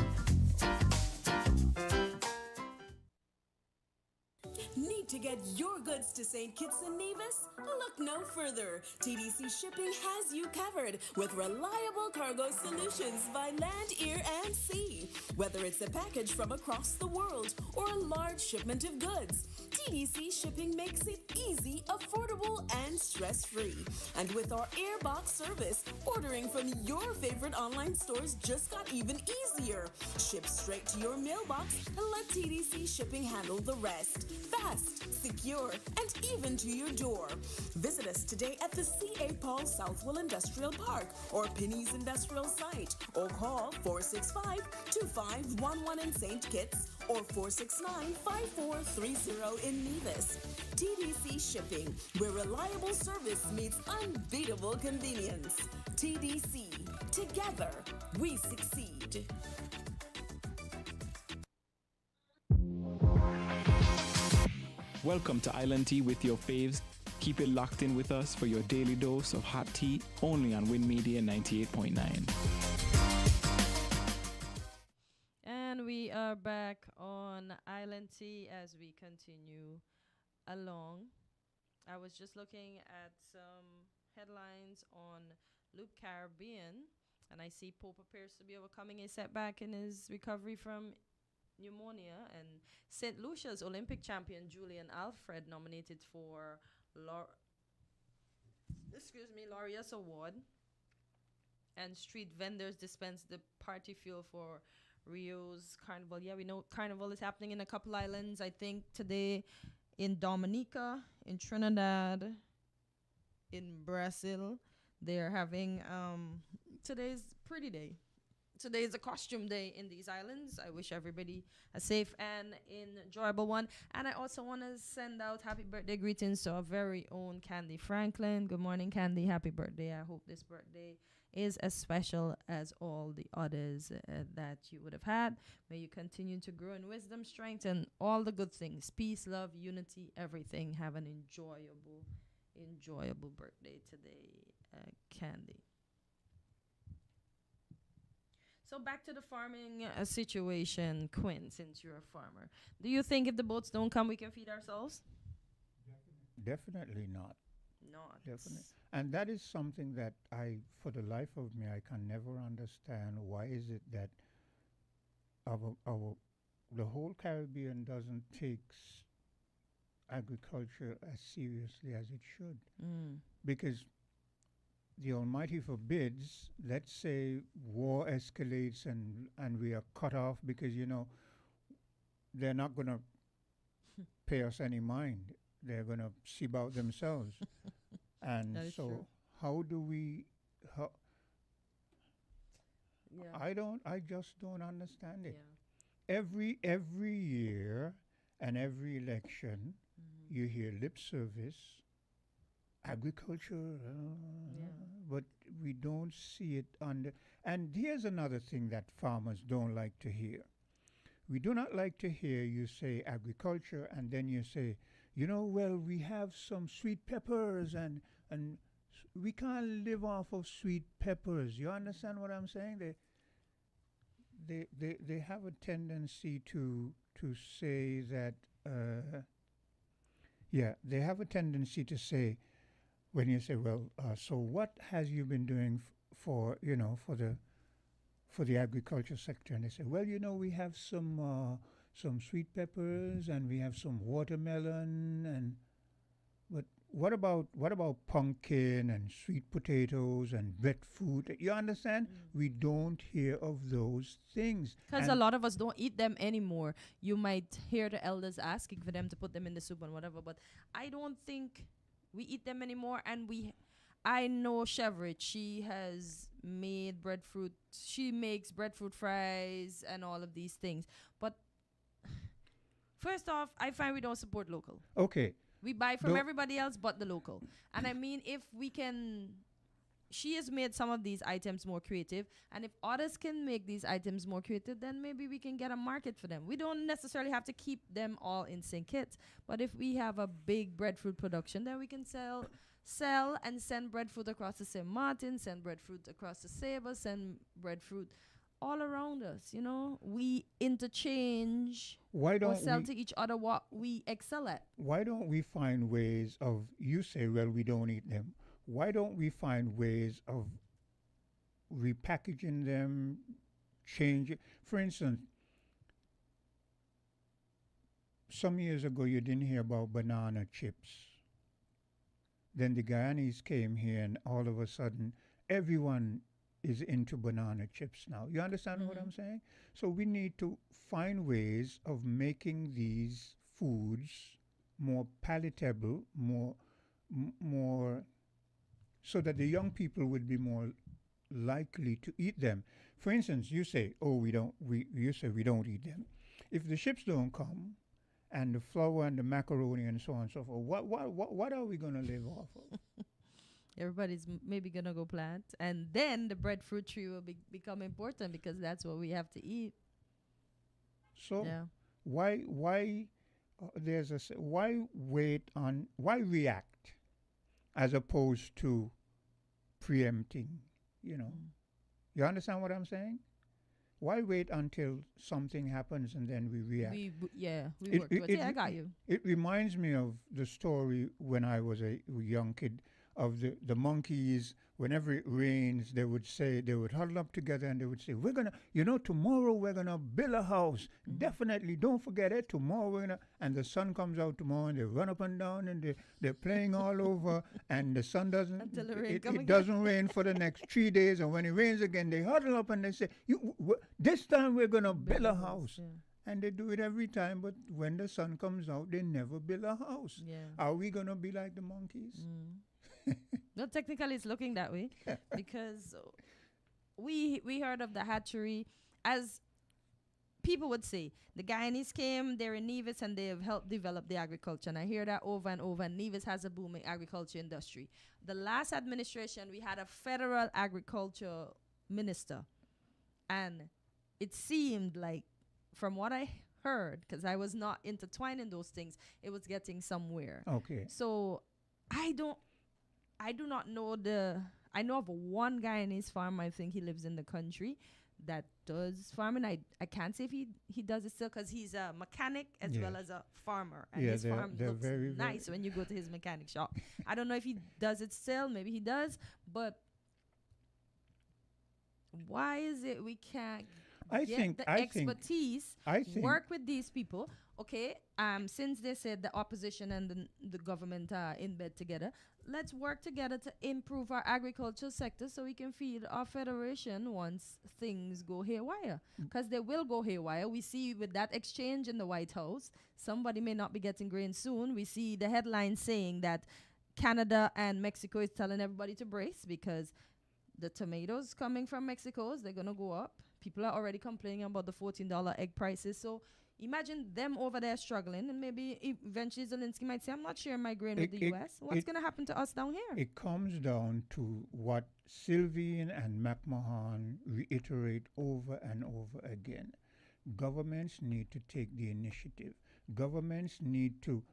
Need to get your goods to St. Kitts and Nevis? Look no further. TDC Shipping has you covered with reliable cargo solutions by land, air, and sea. Whether it's a package from across the world or a large shipment of goods, TDC Shipping makes it easy, affordable, and stress-free. And with our Airbox service, ordering from your favorite online stores just got even easier. Ship straight to your mailbox and let TDC Shipping handle the rest. Fast, secure, and even to your door. Visit us today at the C.A. Paul Southwell Industrial Park or Penny's Industrial Site, or call 465-2511 in St. Kitts or 469-5430 in Nevis. TDC Shipping, where reliable service meets unbeatable convenience. TDC, together we succeed. Welcome to Island Tea with your faves. Keep it locked in with us for your daily dose of hot tea, only on Win Media 98.9. And we are back on Island Tea as we continue along. I was just looking at some headlines on Loop Caribbean, and I see Pope appears to be overcoming a setback in his recovery from pneumonia. And St. Lucia's Olympic champion Julian Alfred nominated for Laureus Award. And street vendors dispense the party fuel for Rio's Carnival. Yeah, we know Carnival is happening in a couple islands. I think today in Dominica, in Trinidad, in Brazil, they're having today's pretty day. Today is a costume day in these islands. I wish everybody a safe and enjoyable one. And I also want to send out happy birthday greetings to our very own Candy Franklin. Good morning, Candy. Happy birthday. I hope this birthday is as special as all the others that you would have had. May you continue to grow in wisdom, strength, and all the good things. Peace, love, unity, everything. Have an enjoyable birthday today, Candy. So back to the farming situation, Quinn, since you're a farmer. Do you think if the boats don't come, we can feed ourselves? Definitely not. Not. Definitely. And that is something that for the life of me, I can never understand. Why is it that the whole Caribbean doesn't take agriculture as seriously as it should? Because the Almighty forbids, let's say war escalates and we are cut off because, they're not going to pay us any mind. They're going to see about themselves. And so true. how do we, I just don't understand it. Yeah. Every year and every election, you hear lip service, agriculture, but we don't see it and here's another thing that farmers don't like to hear. We do not like to hear you say agriculture and then you say, well, we have some sweet peppers and we can't live off of sweet peppers. You understand what I'm saying? They have a tendency to say that, they have a tendency to say, when you say, well, so what has you been doing for the agriculture sector? And they say, well, we have some sweet peppers and we have some watermelon but what about pumpkin and sweet potatoes and breadfruit? You understand? We don't hear of those things. Because a lot of us don't eat them anymore. You might hear the elders asking for them to put them in the soup and whatever, but I don't think we eat them anymore. And I know Chevrolet, she has made breadfruit. She makes breadfruit fries and all of these things. But first off, I find we don't support local. Okay. We buy from everybody else but the local. And I mean, if we can, she has made some of these items more creative. And if others can make these items more creative, then maybe we can get a market for them. We don't necessarily have to keep them all in St. Kitts. But if we have a big breadfruit production, then we can sell and send breadfruit across the St. Martin, send breadfruit across the Sable, send breadfruit all around us. We interchange or sell to each other what we excel at. Why don't we find ways of, you say, well, we don't eat them. Why don't we find ways of repackaging them, change it? For instance, some years ago you didn't hear about banana chips. Then the Guyanese came here and all of a sudden everyone is into banana chips now. You understand what I'm saying? So we need to find ways of making these foods more palatable, more so that the young people would be more likely to eat them. For instance, you say, we don't eat them. If the ships don't come and the flour and the macaroni and so on and so forth, what are we going to live off of? Everybody's maybe going to go plant. And then the breadfruit tree will become important because that's what we have to eat. So why react as opposed to preempting, You understand what I'm saying? Why wait until something happens and then we react? We work with it. I got you. It reminds me of the story when I was a young kid of the monkeys. Whenever it rains, they would huddle up together and they would say, we're gonna, tomorrow we're gonna build a house. Definitely, don't forget it. Tomorrow we're gonna, and the sun comes out tomorrow and they run up and down and they're playing all over, and the sun doesn't. Until the rain come It again. doesn't rain for the next 3 days, and when it rains again, they huddle up and they say, this time we're gonna build a house. And they do it every time, but when the sun comes out, they never build a house. Yeah. Are we gonna be like the monkeys? No, technically it's looking that way because we heard of the hatchery. As people would say, the Guyanese came, they're in Nevis, and they have helped develop the agriculture. And I hear that over and over. And Nevis has a booming agriculture industry. The last administration, we had a federal agriculture minister. And it seemed like, from what I heard, because I was not intertwined in those things, it was getting somewhere. Okay. So I do not know I know of one Guyanese farmer, I think he lives in the country, that does farming. I can't say if he does it still, because he's a mechanic as well as a farmer. And his farm looks very nice when you go to his mechanic shop. I don't know if he does it still. Maybe he does. But why is it we can't get the expertise, work with these people? Okay, since they said the opposition and the government are in bed together, let's work together to improve our agricultural sector so we can feed our federation once things go haywire. Because they will go haywire. We see with that exchange in the White House, somebody may not be getting grain soon. We see the headline saying that Canada and Mexico is telling everybody to brace because the tomatoes coming from Mexico, they're going to go up. People are already complaining about the $14 egg prices. So imagine them over there struggling, and maybe eventually Zelensky might say, I'm not sharing my grain with the U.S. What's going to happen to us down here? It comes down to what Sylvian and McMahon reiterate over and over again. Governments need to take the initiative. Governments need to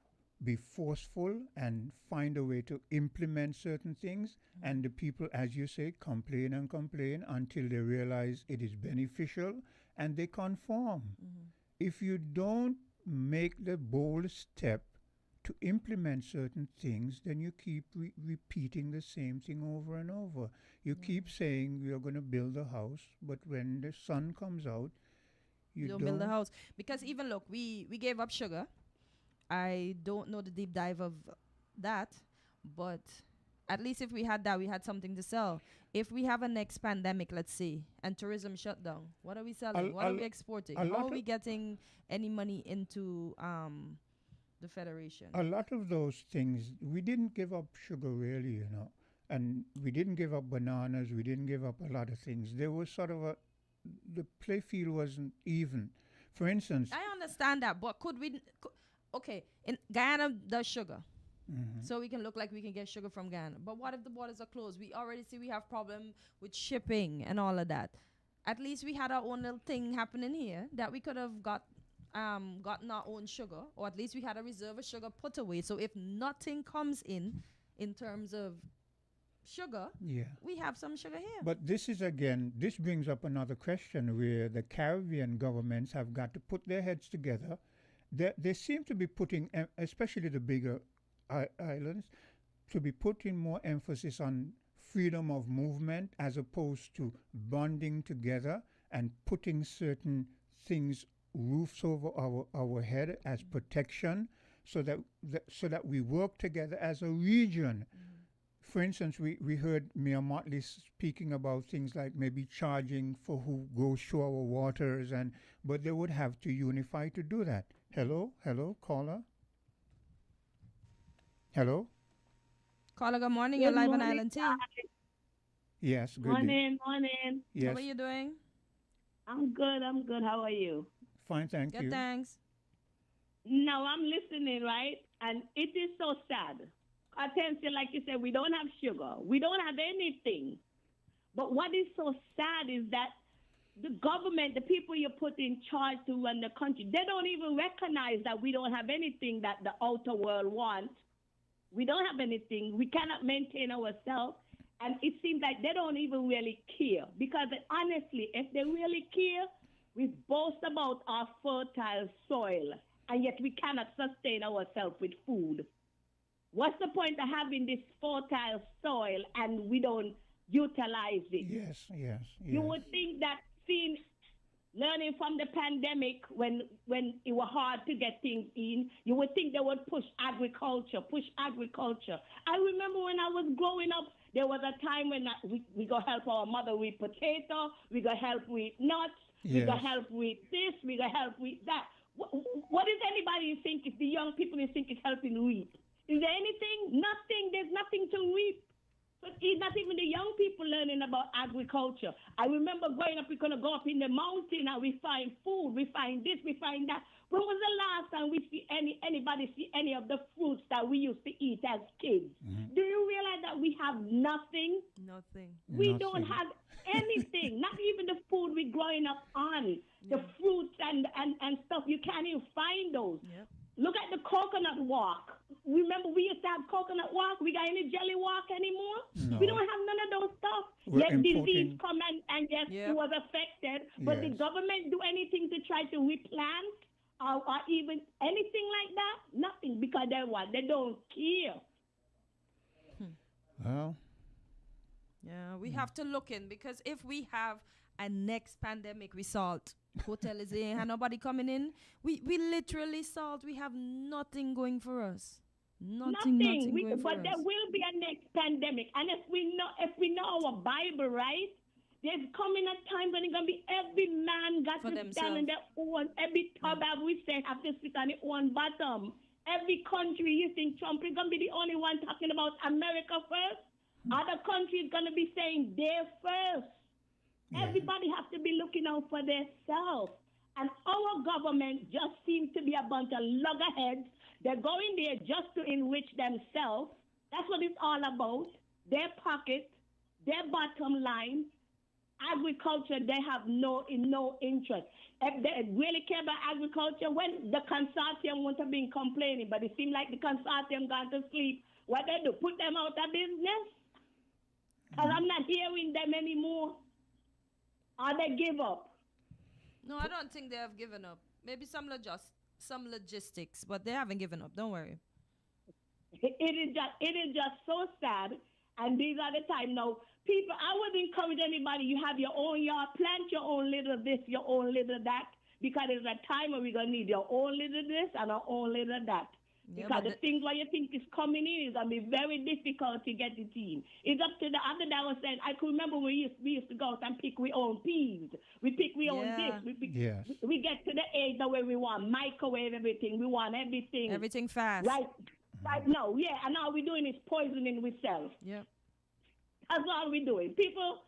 be forceful and find a way to implement certain things, and the people, as you say, complain and complain until they realize it is beneficial and they conform. If you don't make the bold step to implement certain things, then you keep repeating the same thing over and over. You keep saying we are going to build a house, but when the sun comes out, you don't build a house. Because even look, we gave up sugar. I don't know the deep dive of that, but at least if we had that, we had something to sell. If we have a next pandemic, let's say, and tourism shut down, what are we selling? What are we exporting? How are we getting any money into the Federation? A lot of those things, we didn't give up sugar really, and we didn't give up bananas, we didn't give up a lot of things. There was sort of the play field wasn't even. For instance, I understand that, but could we... Okay, in Guyana does sugar. So we can look like we can get sugar from Ghana. But what if the borders are closed? We already see we have problem with shipping and all of that. At least we had our own little thing happening here that we could have gotten our own sugar, or at least we had a reserve of sugar put away. So if nothing comes in terms of sugar, we have some sugar here. But this brings up another question where the Caribbean governments have got to put their heads together. They seem to be putting, especially the bigger islands, to be putting more emphasis on freedom of movement as opposed to bonding together and putting certain things, roofs over our head as protection, so that we work together as a region. For instance, we heard Mayor Motley speaking about things like maybe charging for who goes through our waters, but they would have to unify to do that. Hello, caller. Hello. Caller, good morning. You're live on Island T. Yes, good Morning. Yes. How are you doing? I'm good. How are you? Fine, thank you. Good, thanks. No, I'm listening, right? And it is so sad. Attention, like you said, we don't have sugar. We don't have anything. But what is so sad is that the government, the people you put in charge to run the country, they don't even recognize that we don't have anything that the outer world wants. We don't have anything. We cannot maintain ourselves. And it seems like they don't even really care. Because honestly, if they really care, we boast about our fertile soil. And yet we cannot sustain ourselves with food. What's the point of having this fertile soil and we don't utilize it? Yes, yes, You yes. would think that learning from the pandemic when it was hard to get things in, you would think they would push agriculture. I remember when I was growing up, there was a time when we go help our mother with potato, we go help with nuts, we go Yes. help with this, we go help with that. What is anybody think if the young people think is helping reap? Is there anything? Nothing. There's nothing to reap. But it's not even the young people learning about agriculture. I remember growing up, we're going to go up in the mountain and we find food, we find this, we find that. When was the last time we see anybody see any of the fruits that we used to eat as kids? Do you realize that we have nothing? Nothing. We don't have anything, not even the food we're growing up on. The fruits and stuff, you can't even find those. Yep. Look at the coconut walk. Remember, we used to have coconut walk. We got any jelly walk anymore? No. We don't have none of those stuff. We're Yet disease importing- come and yes, it was affected. But the Yes. government do anything to try to replant or even anything like that? Nothing, because they don't care. Well, Yeah, we have to look in, because if we have a next pandemic result, hotel is in, and nobody coming in, we literally salt. We have nothing going for us. Nothing going for But us. there will be a next pandemic, and if we know our Bible, right? There's coming a time when it's gonna be every man got For to stand on their own. Every tub, as we say, have to sit on their own bottom. Every country, you think Trump is gonna be the only one talking about America first? Other countries gonna be saying they're first. Everybody has to be looking out for themselves. And our government just seems to be a bunch of loggerheads. They're going there just to enrich themselves. That's what it's all about. Their pocket, their bottom line. Agriculture, they have no interest. If they really care about agriculture, when the consortium wouldn't have been complaining, but it seemed like the consortium gone to sleep. What they do? Put them out of business? Because I'm not hearing them anymore. Or they give up. No, I don't think they have given up. Maybe some logistics, but they haven't given up. Don't worry. It is just so sad. And these are the time now. People, I would encourage anybody, you have your own yard, plant your own little this, your own little that, because there's a time when we're going to need your own little this and our own little that. Yeah, Because the things what you think is coming in is going to be very difficult to get it in. It's up to the other day I was saying, I can remember we used to go out and pick our own peas. We pick we own this. Yes. We get to the age that where we want microwave everything. We want everything. Everything fast. Right now, yeah. And all we're doing is poisoning ourselves. Yeah. That's all we're doing. People,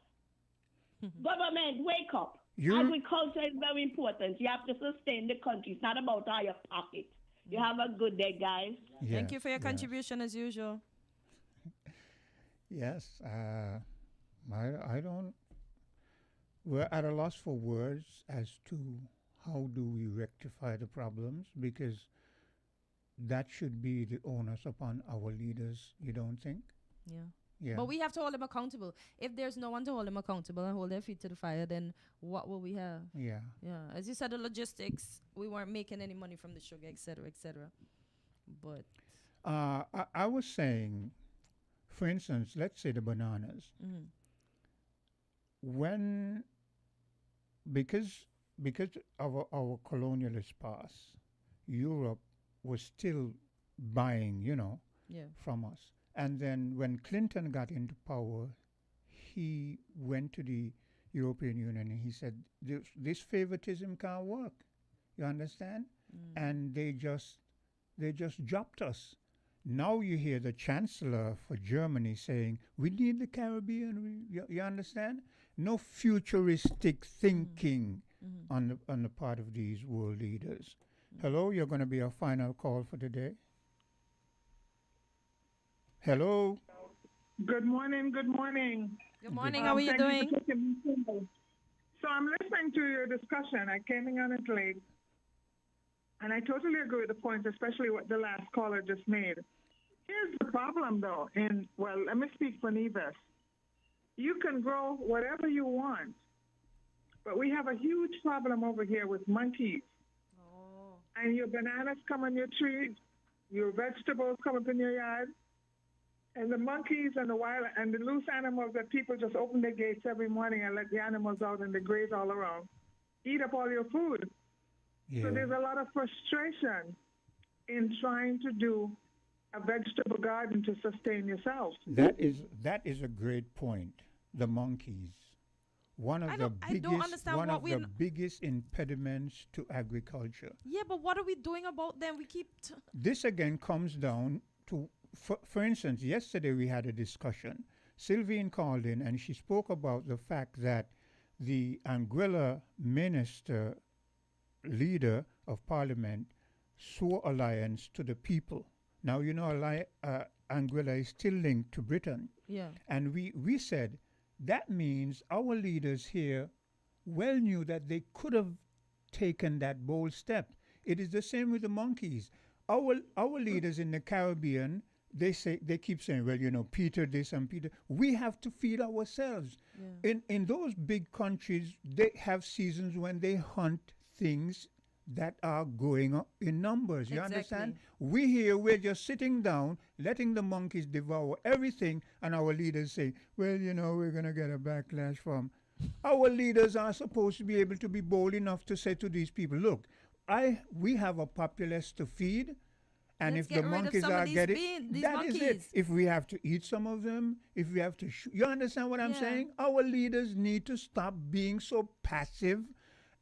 government, wake up. You- Agriculture is very important. You have to sustain the country. It's not about all your pocket. You have a good day, guys. Thank you for your contribution as usual. Yes, I don't. We're at a loss for words as to how do we rectify the problems, because that should be the onus upon our leaders. You don't think? Yeah. Yeah. But we have to hold them accountable. If there's no one to hold them accountable and hold their feet to the fire, then what will we have? Yeah. Yeah. As you said, the logistics, we weren't making any money from the sugar, et cetera, et cetera. But I was saying, for instance, let's say the bananas. When, because of our colonialist past, Europe was still buying, from us. And then when Clinton got into power, he went to the European Union and he said, this favoritism can't work. You understand? And they just dropped us. Now you hear the chancellor for Germany saying, we need the Caribbean. You understand? No futuristic thinking on the part of these world leaders. Hello, you're going to be our final call for today. Hello. Good morning. Good morning. Good morning. How are you doing? So I'm listening to your discussion. I came in on it late, and I totally agree with the points, especially what the last caller just made. Here's the problem, though. Let me speak for Nevis. You can grow whatever you want, but we have a huge problem over here with monkeys. And your bananas come on your tree, your vegetables come up in your yard, and the monkeys and the wild and the loose animals that people just open their gates every morning and let the animals out and they graze all around, eat up all your food. Yeah. So there's a lot of frustration in trying to do a vegetable garden to sustain yourself. That is a great point. The monkeys. One of the biggest impediments to agriculture. Yeah, but what are we doing about them? We keep... This again comes down to, for instance, yesterday we had a discussion. Sylvine called in and she spoke about the fact that the Anguilla minister, leader of parliament, swore alliance to the people. Now, you know, Anguilla is still linked to Britain. Yeah. And we said, that means our leaders here well knew that they could have taken that bold step. It is the same with the monkeys. Our leaders in the Caribbean, they keep saying, well, you know, Peter this and Peter. We have to feed ourselves. Yeah. In those big countries, they have seasons when they hunt things that are going up in numbers. You understand? We here, we're just sitting down, letting the monkeys devour everything, and our leaders say, well, you know, we're going to get a backlash from. Our leaders are supposed to be able to be bold enough to say to these people, look, we have a populace to feed, and if the monkeys are getting, that is it. If we have to eat some of them, if we have to you understand what I'm saying? Our leaders need to stop being so passive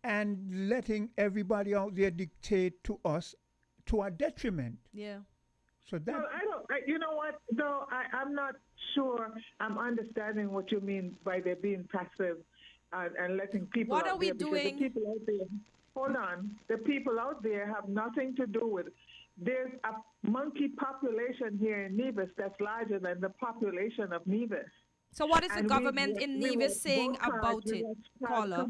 and letting everybody out there dictate to us to our detriment. Yeah. So that. Well, you know what? Though I'm not sure I'm understanding what you mean by they're being passive and letting people. What are we doing? The people out there, hold on. The people out there have nothing to do with. There's a monkey population here in Nevis that's larger than the population of Nevis. So what is the government in Nevis saying about it, Paula?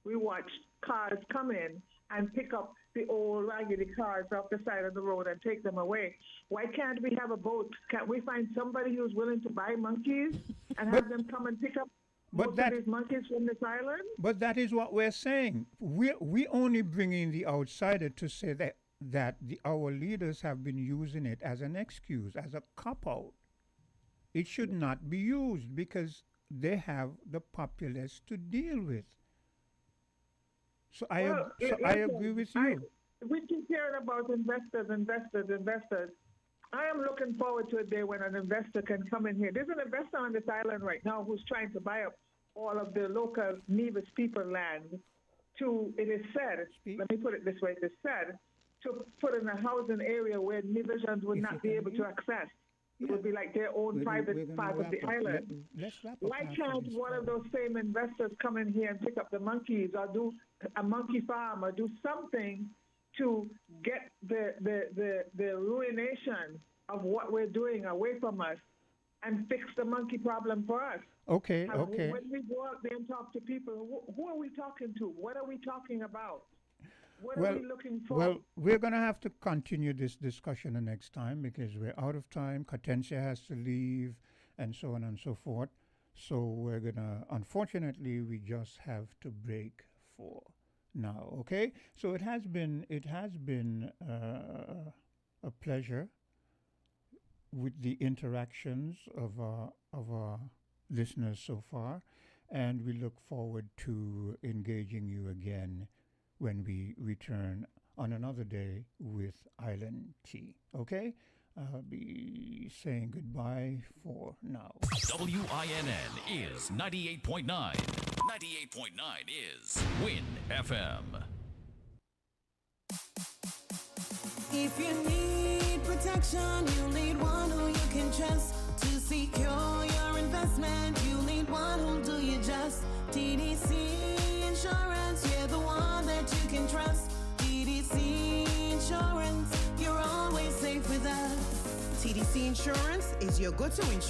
We watch cars come in and pick up the old raggedy cars off the side of the road and take them away. Why can't we have a boat? Can't we find somebody who's willing to buy monkeys and have them come and pick up most of these monkeys from this island? But that is what we're saying. We only bring in the outsider to say that our leaders have been using it as an excuse, as a cop-out. It should not be used because they have the populace to deal with. So I agree with you. We keep hearing about investors. I am looking forward to a day when an investor can come in here. There's an investor on this island right now who's trying to buy up all of the local Nevis people land to, it is said, let me put it this way, it is said, to put in a housing area where Nevisians would not be able to access. It would be like their own private part of the island. Why can't one of those same investors come in here and pick up the monkeys or do a monkey farm or do something to get the ruination of what we're doing away from us and fix the monkey problem for us? Okay. When we go out there and talk to people, who are we talking to? What are we talking about? What are we looking for? Well, we're going to have to continue this discussion the next time because we're out of time. Katencia has to leave and so on and so forth. So we're going to, unfortunately, we just have to break for now, okay? So it has been a pleasure with the interactions of our listeners so far, and we look forward to engaging you again when we return on another day with Island Tea. Okay? I'll be saying goodbye for now. WINN is 98.9. 98.9 is Win FM. If you need protection, you need one who you can trust. To secure your investment, you need one who'll do you just. TDC Insurance, you're the one that you can trust. TDC Insurance, you're always safe with us. TDC Insurance is your go-to insurance